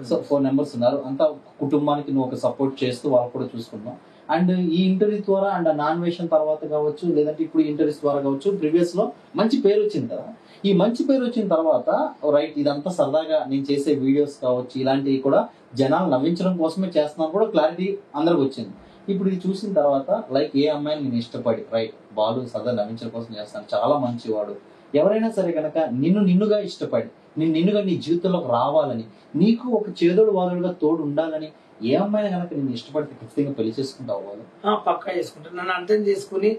సో 4 members ఉన్నారు. అంతా కుటుంబానికి నువ్వు ఒక సపోర్ట్ చేస్తూ వాళ్ళు కూడా చూసుకున్నావు. అండ్ ఈ ఇంటర్వ్యూ ద్వారా అండ్ నాన్వేషన్ తర్వాత కావచ్చు, లేదంటే ఇప్పుడు ఇంటర్వ్యూస్ ద్వారా కావచ్చు, ప్రీవియస్ లో మంచి పేరు వచ్చింది కదా. ఈ మంచి పేరు వచ్చిన తర్వాత రైట్ ఇదంతా సరదాగా నేను చేసే వీడియోస్ కావచ్చు, ఇలాంటివి కూడా జనాలు నవ్వించడం కోసమే చేస్తున్నాను కూడా క్లారిటీ అందరికి వచ్చింది. ఇప్పుడు ఇది చూసిన తర్వాత లైక్ ఏ అమ్మాయిని నేను ఇష్టపడి రైట్ బాలు సరదా నవ్వించడం కోసం చేస్తాను, చాలా మంచివాడు, ఎవరైనా సరే కనుక నిన్నుగా ఇష్టపడి నిన్నుగా నీ జీవితంలోకి రావాలని, నీకు ఒక చేదోడు వాదుడుగా తోడు ఉండాలని ఏ అమ్మాయిని కనుక నేను ఇష్టపడితే ఖచ్చితంగా పెళ్లి చేసుకుంటావు వాళ్ళు? పక్కా చేసుకుంటాను. నన్ను అర్థం చేసుకుని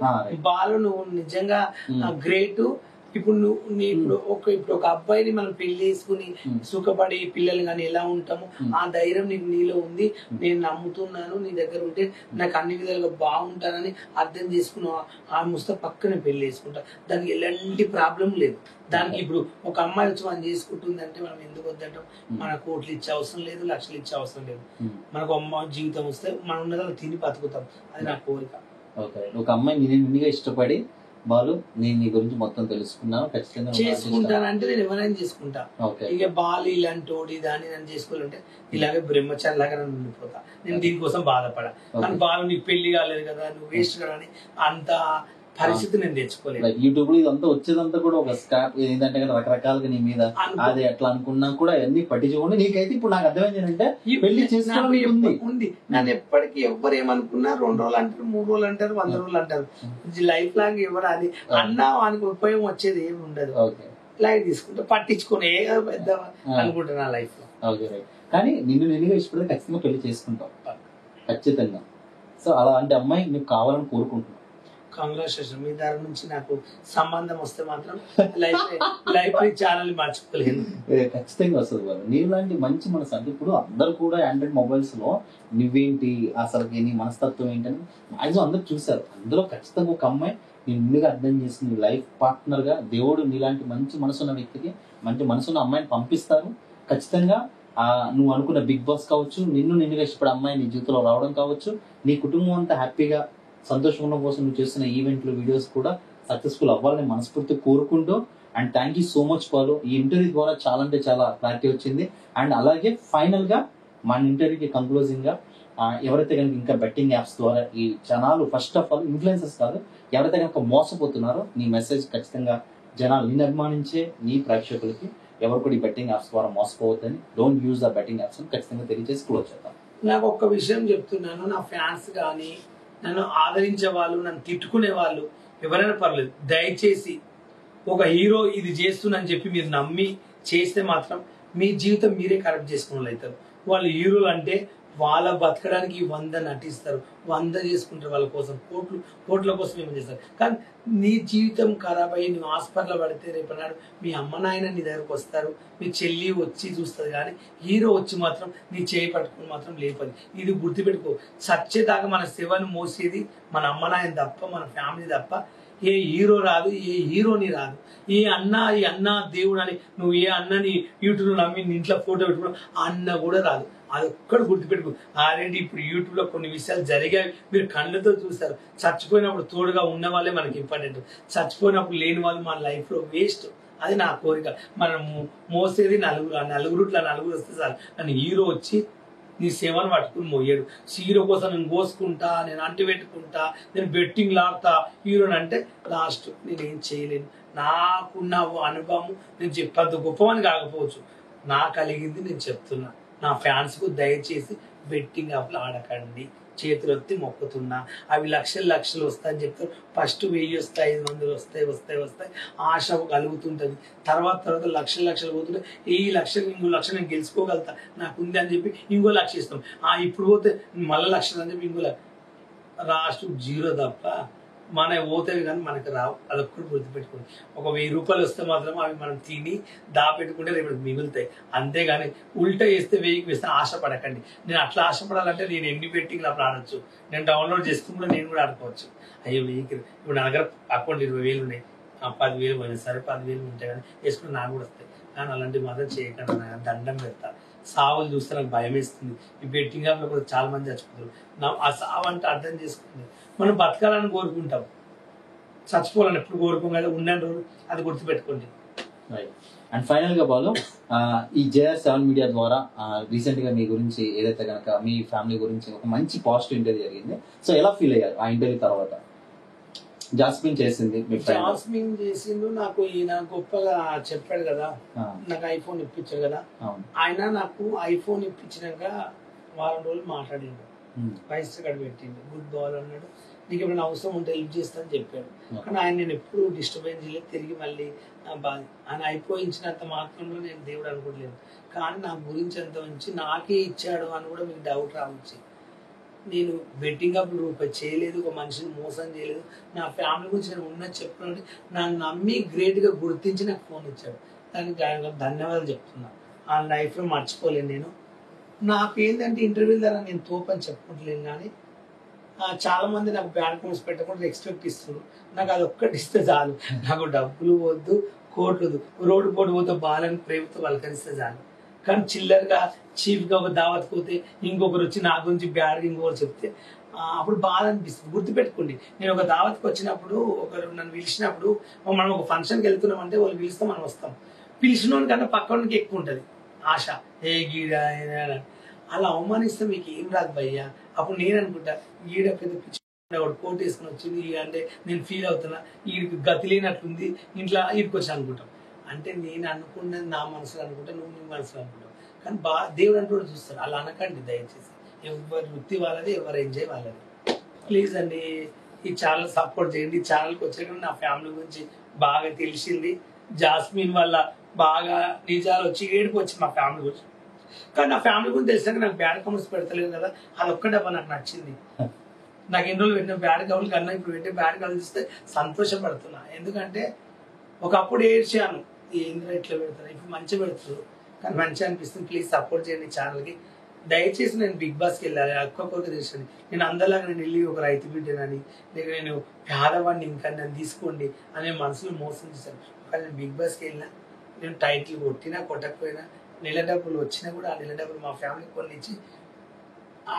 బాలు నువ్వు నిజంగా గ్రేట్. ఇప్పుడు ఇప్పుడు ఒక అబ్బాయిని మనం పెళ్లి చేసుకుని సుఖపడి పిల్లలు కానీ ఎలా ఉంటామో ఆ ధైర్యం నీలో ఉంది. నేను నమ్ముతున్నాను, నీ దగ్గర ఉంటే నాకు అన్ని విధాలుగా బాగుంటానని అర్థం చేసుకుని ఆ ముస్తా పక్కనే పెళ్లి చేసుకుంటా. దానికి ఎలాంటి ప్రాబ్లం లేదు. దానికి ఇప్పుడు ఒక అమ్మాయి వచ్చి మనం చేసుకుంటుంది అంటే మనం ఎందుకు వద్దంటాం? మన కోట్లు ఇచ్చే అవసరం లేదు, లక్షలు ఇచ్చే అవసరం లేదు. మనకు అమ్మ జీవితం వస్తే మనం ఉన్నదాన్ని తిని బతుకుతాం, అది నా కోరిక. ఒక అమ్మాయి నిన్నుగా ఇష్టపడి బాలు నేను నీ గురించి మొత్తం తెలుసుకున్నాను, ఖచ్చితంగా చేసుకుంటానంటే నేను ఎవరైనా చేసుకుంటా. ఇక బాలు ఇలాంటి ఓడి దాన్ని నన్ను చేసుకోవాలంటే ఇలాగే బ్రహ్మచారి లాగా నన్ను ఉండిపోతా. నేను దీనికోసం బాధపడా. కానీ బాలు నీకు పెళ్లి కాలేదు కదా, నువ్వు వేస్ట్ కదా అని అంత పరిస్థితి నేను తెచ్చుకోలేదు. యూట్యూబ్ లో ఇదంతా వచ్చేదంతా కూడా ఒక స్కాప్ ఏంటంటే రకరకాలుగా నీ మీద అది ఎట్లా అనుకున్నా కూడా అన్ని పట్టించుకోండి. నీకైతే ఇప్పుడు నాకు అర్థమైంది ఏంటంటే పెళ్లి చేసుకోవాలి ఉంది. నన్ను ఎప్పటికీ ఎవరు ఏమనుకున్నా 2 రోజులు అంటారు, 3 రోజులు అంటారు, 100 రోజులు అంటారు. లైఫ్ లాంగ్ ఎవరు అది అన్నా వానికి ఉపయోగం వచ్చేది ఏమి ఉండదు. లైఫ్ తీసుకుంటే పట్టించుకుని ఏ పెద్ద అనుకుంటున్నా లైఫ్ లో. కానీ నిన్నుగా ఇష్టపడితే ఖచ్చితంగా పెళ్లి చేసుకుంటావు ఖచ్చితంగా. సో అలాంటి అమ్మాయి నీకు కావాలని కోరుకుంటున్నావు. కంగ్రాచులేషన్. మీ దారి నుంచి నాకు సంబంధం వస్తే మాత్రం లైఫ్ ఛానల్ మర్చిపోలేదు. ఖచ్చితంగా వస్తుంది వాళ్ళు. నీలాంటి మంచి మనసు అంటే ఇప్పుడు అందరు కూడా ఆండ్రాయిడ్ మొబైల్స్ లో నువ్వేంటి అసలు నీ మనస్తత్వం ఏంటని మాక్సిమం అందరు చూసారు. అందులో ఖచ్చితంగా ఒక అమ్మాయి నిన్నుగా అర్థం చేసుకుని లైఫ్ పార్ట్నర్ గా దేవుడు నీలాంటి మంచి మనసున్న వ్యక్తికి మంచి మనసున్న అమ్మాయిని పంపిస్తారు. ఖచ్చితంగా నువ్వు అనుకున్న బిగ్ బాస్ కావచ్చు, నిన్నుగా ఇష్టపడే అమ్మాయి నీ జీవితంలో రావడం కావచ్చు, నీ కుటుంబం అంతా హ్యాపీగా సంతోషం ఉండడం కోసం నువ్వు చేస్తున్న ఈవెంట్లు వీడియోస్ కూడా సక్సెస్ఫుల్ అవ్వాలని మనస్ఫూర్తి కోరుకుంటూ and thank you so much Balu. ఈ ఇంటర్వ్యూ ద్వారా చాలా అంటే చాలా క్లారిటీ వచ్చింది. అండ్ అలాగే ఫైనల్ గా మన ఇంటర్వ్యూకి కంక్లూజింగ్ గా ఎవరైతే కనుక ఇంకా బెట్టింగ్ యాప్స్ ద్వారా ఈ జనాలు ఫస్ట్ ఆఫ్ ఆల్ ఇన్ఫ్లుయెన్సర్స్ కాదు, ఎవరైతే కనుక మోసపోతున్నారో నీ మెసేజ్ ఖచ్చితంగా జనాలు నిన్ను అభిమానించే నీ ప్రేక్షకులకి ఎవరు కూడా ఈ బెట్టింగ్ యాప్స్ ద్వారా మోసపోవద్దని, don't use the betting apps అని ఖచ్చితంగా తెలియజేసి క్లోజ్ చేద్దాం. నాకు ఒక్క విషయం చెప్తున్నాను, నా ఫ్యాన్స్ కానీ నన్ను ఆదరించే వాళ్ళు, నన్ను తిట్టుకునే వాళ్ళు ఎవరైనా పర్లేదు, దయచేసి ఒక హీరో ఇది చేస్తుందని చెప్పి మీరు నమ్మి చేస్తే మాత్రం మీ జీవితం మీరే కరెక్ట్ చేసుకునే వాళ్ళు అవుతారు. వాళ్ళు హీరోలు అంటే వాళ్ళ బతకడానికి 100 నటిస్తారు, 100 చేసుకుంటారు, వాళ్ళ కోసం కోట్ల కోసం ఏమో చేస్తారు. కానీ నీ జీవితం ఖరాబ్ అయ్యి నువ్వు హాస్పిటల్ పడితే రేపన్నాడు మీ అమ్మ నాయన నీ దగ్గరకు వస్తారు, మీ చెల్లి వచ్చి చూస్తుంది. కానీ హీరో వచ్చి మాత్రం నీ చేయి పట్టుకుని మాత్రం లేపది. ఇది గుర్తుపెట్టుకో. చచ్చేదాకా మన సేవను మోసేది మన అమ్మ నాయన తప్ప, మన ఫ్యామిలీ తప్ప ఏ హీరో రాదు, ఏ హీరోని రాదు. ఈ అన్న దేవుడు అని నువ్వు ఏ అన్నని యూట్యూబ్ నమ్మి ఇంట్లో ఫోటో పెట్టుకున్నావు, ఆ అన్న కూడా రాదు. అది ఒక్కడు గుర్తుపెట్టుకో. ఆల్రెడీ ఇప్పుడు యూట్యూబ్ లో కొన్ని విషయాలు జరిగాయి, మీరు కళ్ళతో చూస్తారు. చచ్చిపోయినప్పుడు తోడుగా ఉన్న వాళ్ళే మనకి ఇంపార్టెంట్, చచ్చిపోయినప్పుడు లేని వాళ్ళు మన లైఫ్ లో వేస్ట్. అది నా కోరిక. మనం మోసేది నలుగురు వస్తే చాలు. నన్ను హీరో వచ్చి నీ సేవను పట్టుకుని మోయాడు. హీరో కోసం నేను కోసుకుంటా, నేను అంటి పెట్టుకుంటా, నేను బెట్టింగ్ లాడతా హీరోని అంటే లాస్ట్ నేనేం చేయలేను. నాకున్న అనుభవం నేను చెప్పంత గొప్పవని కాకపోవచ్చు, నా కలిగింది నేను చెప్తున్నా. నా ఫ్యాన్స్ కు దయచేసి బెట్టింగ్ యాప్లు ఆడకండి. చేతులు ఎత్తి మొక్కుతున్నా. అవి లక్షలు వస్తాయని చెప్తారు. ఫస్ట్ 1000 వస్తాయి, 500 వస్తాయి, ఆశ కలుగుతుంటది. తర్వాత లక్షలు పోతుంటే ఈ లక్షలు ఇంకో లక్ష నేను గెలుచుకోగలుగుతా, నాకు ఉంది అని చెప్పి ఇంకో లక్ష ఇస్తాం. ఇప్పుడు పోతే మళ్ళీ లక్షలు అని చెప్పి ఇంకో లాస్ట్ 0 తప్ప మన పోతేవి కానీ మనకు రావు. అదొక్కటి గుర్తుపెట్టుకోండి. ఒక 1000 రూపాయలు వస్తే మాత్రం అవి మనం తిని దాపెట్టుకుంటే రేపు మిగులుతాయి. అంతేగాని ఉల్టా వేస్తే 1000కి వేస్తే ఆశపడకండి. నేను అట్లా ఆశపడాలంటే నేను ఎన్ని బెట్టింగ్ అప్పుడు ఆడొచ్చు, నేను డౌన్లోడ్ చేసుకుంటే నేను కూడా ఆడుకోవచ్చు. అయ్యో 1000కి ఇప్పుడు నా దగ్గర అకౌంట్ 20,000 ఉన్నాయి, 10,000 పోయినా సరే 10,000 ఉంటాయి కానీ వేసుకుంటే నాకు కూడా వస్తాయి. కానీ అలాంటివి మాత్రం చేయకుండా నాకు దండం పెడతా. సావులు చూస్తే నాకు భయం వేస్తుంది. ఈ బెట్టింగ్ యాప్లో కూడా చాలా మంది చచ్చిపోతారు. ఆ సావు అంటే అర్థం చేసుకుంది, మనం బతకాలని కోరుకుంటాం, చచ్చిపోవాలని ఎప్పుడు కోరుకోం కదా. ఉన్న రోజు అది గుర్తుపెట్టుకోండి. అండ్ ఫైనల్ గా బాలు, ఈ JR7 మీడియా ద్వారా రీసెంట్ గా మీ గురించి ఏదైతే కనుక మీ ఫ్యామిలీ గురించి ఒక మంచి పాజిటివ్ ఇంటర్వ్యూ జరిగింది. సో ఎలా ఫీల్ అయ్యారు ఆ ఇంటర్వ్యూ తర్వాత? జాస్మిన్ చేసింది, జాస్మిన్ చేసిండు. నాకు ఈయన గొప్పగా చెప్పాడు కదా, నాకు ఐఫోన్ ఇప్పించాడు కదా. ఆయన నాకు ఐఫోన్ ఇప్పించినాక వారం రోజులు మాట్లాడిండు, ప్రైస్ కార్డు పెట్టిండు, గుడ్ బాల్ అన్నాడు, నీకు ఏమైనా అవసరం ఉంటే హెల్ప్ చేస్తా అని చెప్పాడు. కానీ ఆయన నేను ఎప్పుడు డిస్టర్బెన్స్ చేయలేదు. తిరిగి మళ్ళీ ఆయన అయిపోయించినంత మాత్రంలో నేను దేవుడు అనుకోవట్లేదు. కానీ నా గురించి అంత మంచి నాకే ఇచ్చాడు అని కూడా మీకు డౌట్ రావచ్చు. నేను బెట్టింగ్ అప్పుడు రూపాయి చేయలేదు, ఒక మనిషిని మోసం చేయలేదు. నా ఫ్యామిలీ గురించి నేను ఉన్నది చెప్పాలంటే నన్ను నమ్మి గ్రేట్గా గుర్తించి నాకు ఫోన్ ఇచ్చాడు. దానికి ఆయన ధన్యవాదాలు చెప్తున్నా. ఆ లైఫ్లో మర్చిపోలేను నేను. నాకు ఏంటంటే ఇంటర్వ్యూల ద్వారా నేను తోపని చెప్పుకుంటలేను. కానీ చాలా మంది నాకు బ్యాడ్ కామెంట్స్ పెట్టకుండా ఎక్స్పెక్ట్ ఇస్తున్నారు. నాకు అది ఒక్కటి ఇస్తే చాలు. నాకు డబ్బులు వద్దు, కోట్లు వద్దు. రోడ్డు పోటు పోతే బాలని ప్రేమతో పలకరిస్తే చాలు. కానీ చిల్లరగా చీఫ్గా ఒక దావత్ పోతే ఇంకొకరు వచ్చి నా గురించి బ్యాడ్గా ఇంకొకరు చెప్తే అప్పుడు బాధ అనిపిస్తుంది. గుర్తుపెట్టుకోండి, నేను ఒక దావత్కి వచ్చినప్పుడు ఒకరు నన్ను పిలిచినప్పుడు మనం ఒక ఫంక్షన్కి వెళ్తున్నాం అంటే వాళ్ళు పిలిస్తే మనం వస్తాం. పిలిచిన కన్నా పక్కనకి ఎక్కువ ఉంటుంది ఆశ, ఏ గీడ అలా అవమానిస్తే మీకు ఏం రాదు భయ్యా. అప్పుడు నేను అనుకుంటా ఈడ పెద్ద పిచ్చి కోట్ వేసుకుని వచ్చింది అంటే నేను ఫీల్ అవుతున్నా, వీడికి గతి లేనట్లుంది ఇంట్లో వీడికి వచ్చి అనుకుంటాం. అంటే నేను అనుకున్నది నా మనసులో అనుకుంటా, నువ్వు నీ మనసులో అనుకుంటావు. కానీ దేవుడు అంటూ చూస్తారు. అలా అనకండి దయచేసి. ఎవరి వృత్తి వాళ్ళది, ఎవరు ఎంజాయ్ వాళ్ళది. ప్లీజ్ అండి ఈ ఛానల్ సపోర్ట్ చేయండి. ఈ ఛానల్కి వచ్చాక నా ఫ్యామిలీ గురించి బాగా తెలిసింది. జాస్మిన్ వల్ల బాగా నిజాలు వచ్చి ఏడుపు వచ్చి మా ఫ్యామిలీ గురించి. కానీ నా ఫ్యామిలీ గురించి తెలిసాక నాకు బ్యాడ్ కామెంట్స్ పెడతలేదు కదా, అది ఒక్కటే నాకు నచ్చింది. నాకు ఎన్ని రోజులు పెట్టిన బ్యాడ్ కామెంట్ కన్నా ఇప్పుడు పెట్టే బ్యాడ్ కామెంట్స్ ఇస్తే సంతోషపడుతున్నా. ఎందుకంటే ఒకప్పుడు ఏడ్చాను, ఏంద్ర ఇట్లా పెడతాను, ఇప్పుడు మంచిగా పెడుతున్నారు. కానీ మంచిగా అనిపిస్తుంది. ప్లీజ్ సపోర్ట్ చేయండి ఛానల్కి. దయచేసి నేను బిగ్ బాస్కి వెళ్ళాలి, ఒక్కొక్కరికి తెలిసింది. నేను అందరిలాగా నేను వెళ్ళి ఒక రైతు బిడ్డనని, లేక నేను పేదవాడిని ఇంకా నన్ను తీసుకోండి అనే మనసులో మోసం చేశాను. కానీ నేను బిగ్ బాస్కి వెళ్ళినా, నేను టైటిల్ కొట్టినా కొట్టకపోయినా, నెల డబ్బులు వచ్చినా కూడా ఆ నెల డబ్బులు మా ఫ్యామిలీకి కొన్ని ఇచ్చి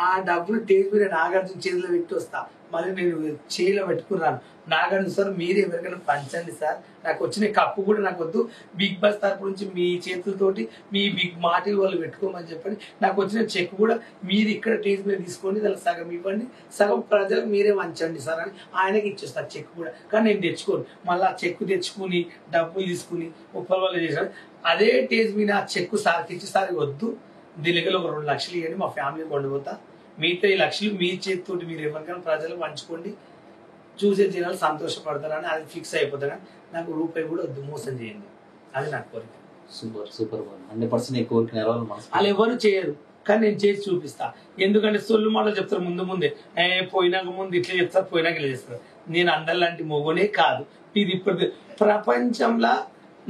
ఆ డబ్బులు టేస్ట్ మీద నాగార్జున చేతిలో పెట్టి వస్తా, మళ్ళీ నేను చేయిలో పెట్టుకున్నాను. నాగార్జున సార్ మీరు ఎవరికైనా పంచండి సార్, నాకు వచ్చిన కప్పు కూడా నాకు వద్దు, బిగ్ బాస్ తరపు నుంచి మీ చేతులతోటి మీ బిగ్ మాటి వాళ్ళు పెట్టుకోమని చెప్పండి, నాకు వచ్చిన చెక్ కూడా మీరు ఇక్కడ టేస్ట్ మీద తీసుకోండి, దానికి సగం ఇవ్వండి, సగం ప్రజలకు మీరే వంచండి సార్ అని ఆయనకి ఇచ్చేస్తారు చెక్ కూడా. కానీ నేను తెచ్చుకోను, మళ్ళీ ఆ చెక్ తెచ్చుకుని డబ్బులు తీసుకుని ఉప్పల వల్ల చేశాను. అదే టేస్ట్ మీద ఆ చెక్ సార్కి ఇచ్చి సార్ వద్దు, దీనికి ఒక 2 లక్షలు ఇవ్వండి, మా ఫ్యామిలీకి వండిపోతా, మిగతా 3 లక్షలు మీ చేతితోటి మీరు ఎవరికైనా ప్రజలకు పంచుకోండి, చూసే జనాలు సంతోషపడతారని అది ఫిక్స్ అయిపోతాను. నాకు రూపాయి కూడా వద్దు, మోసం చేయండి, అది నాకు కోరిక. సూపర్ సూపర్ 100% కోరిక నెరవేరాలి మనసు. వాళ్ళు ఎవరు చేయరు, కానీ నేను చేసి చూపిస్తా. ఎందుకంటే సొల్లు మాటలు చెప్తారు ముందే, పోయినాక ముందు ఇట్లా చెప్తారు, పోయినాక ఇలా చేస్తారు. నేను అందరిలాంటి మొగోనే కాదు, ఇది ఇప్పుడు ప్రపంచంలో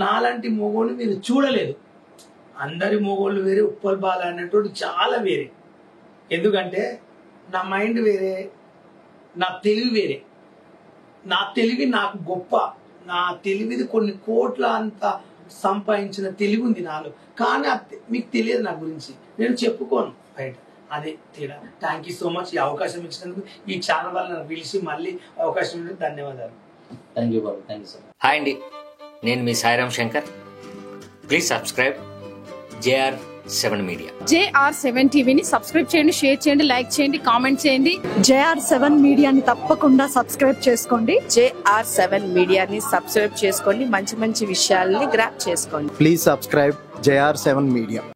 నాలాంటి మొగోని మీరు చూడలేదు. అందరి మొగోళ్ళు వేరే, ఉప్పల్ బాల అనేటువంటి చాలా వేరే. ఎందుకంటే నా మైండ్ వేరే, నా తెలివి వేరే. నా తెలివి నాకు గొప్ప, నా తెలివిది కొన్ని కోట్ల అంత సంపాదించిన తెలివి ఉంది నాలో, కానీ మీకు తెలియదు నా గురించి, నేను చెప్పుకోను బయట. అదే తేడా. థ్యాంక్ యూ సో మచ్ ఈ అవకాశం ఇచ్చినందుకు. ఈ ఛానల్ వల్ల నన్ను పిలిచి మళ్ళీ అవకాశం ఇచ్చినందుకు ధన్యవాదాలు. థ్యాంక్ యూ బాబు, థ్యాంక్ యూ సార్. హాయ్ అండి, నేను మీ Sairam Shankar. Please subscribe JR7 media. JR7 టీవీని సబ్స్క్రైబ్ చేయండి, షేర్ చేయండి, లైక్ చేయండి, కామెంట్ చేయండి. JR7 మీడియాని తప్పకుండా సబ్స్క్రైబ్ చేసుకోండి. JR7 మీడియాని సబ్స్క్రైబ్ చేసుకోండి, మంచి మంచి విషయాల్ని గ్రాప్ చేసుకోండి. Please subscribe JR7 media.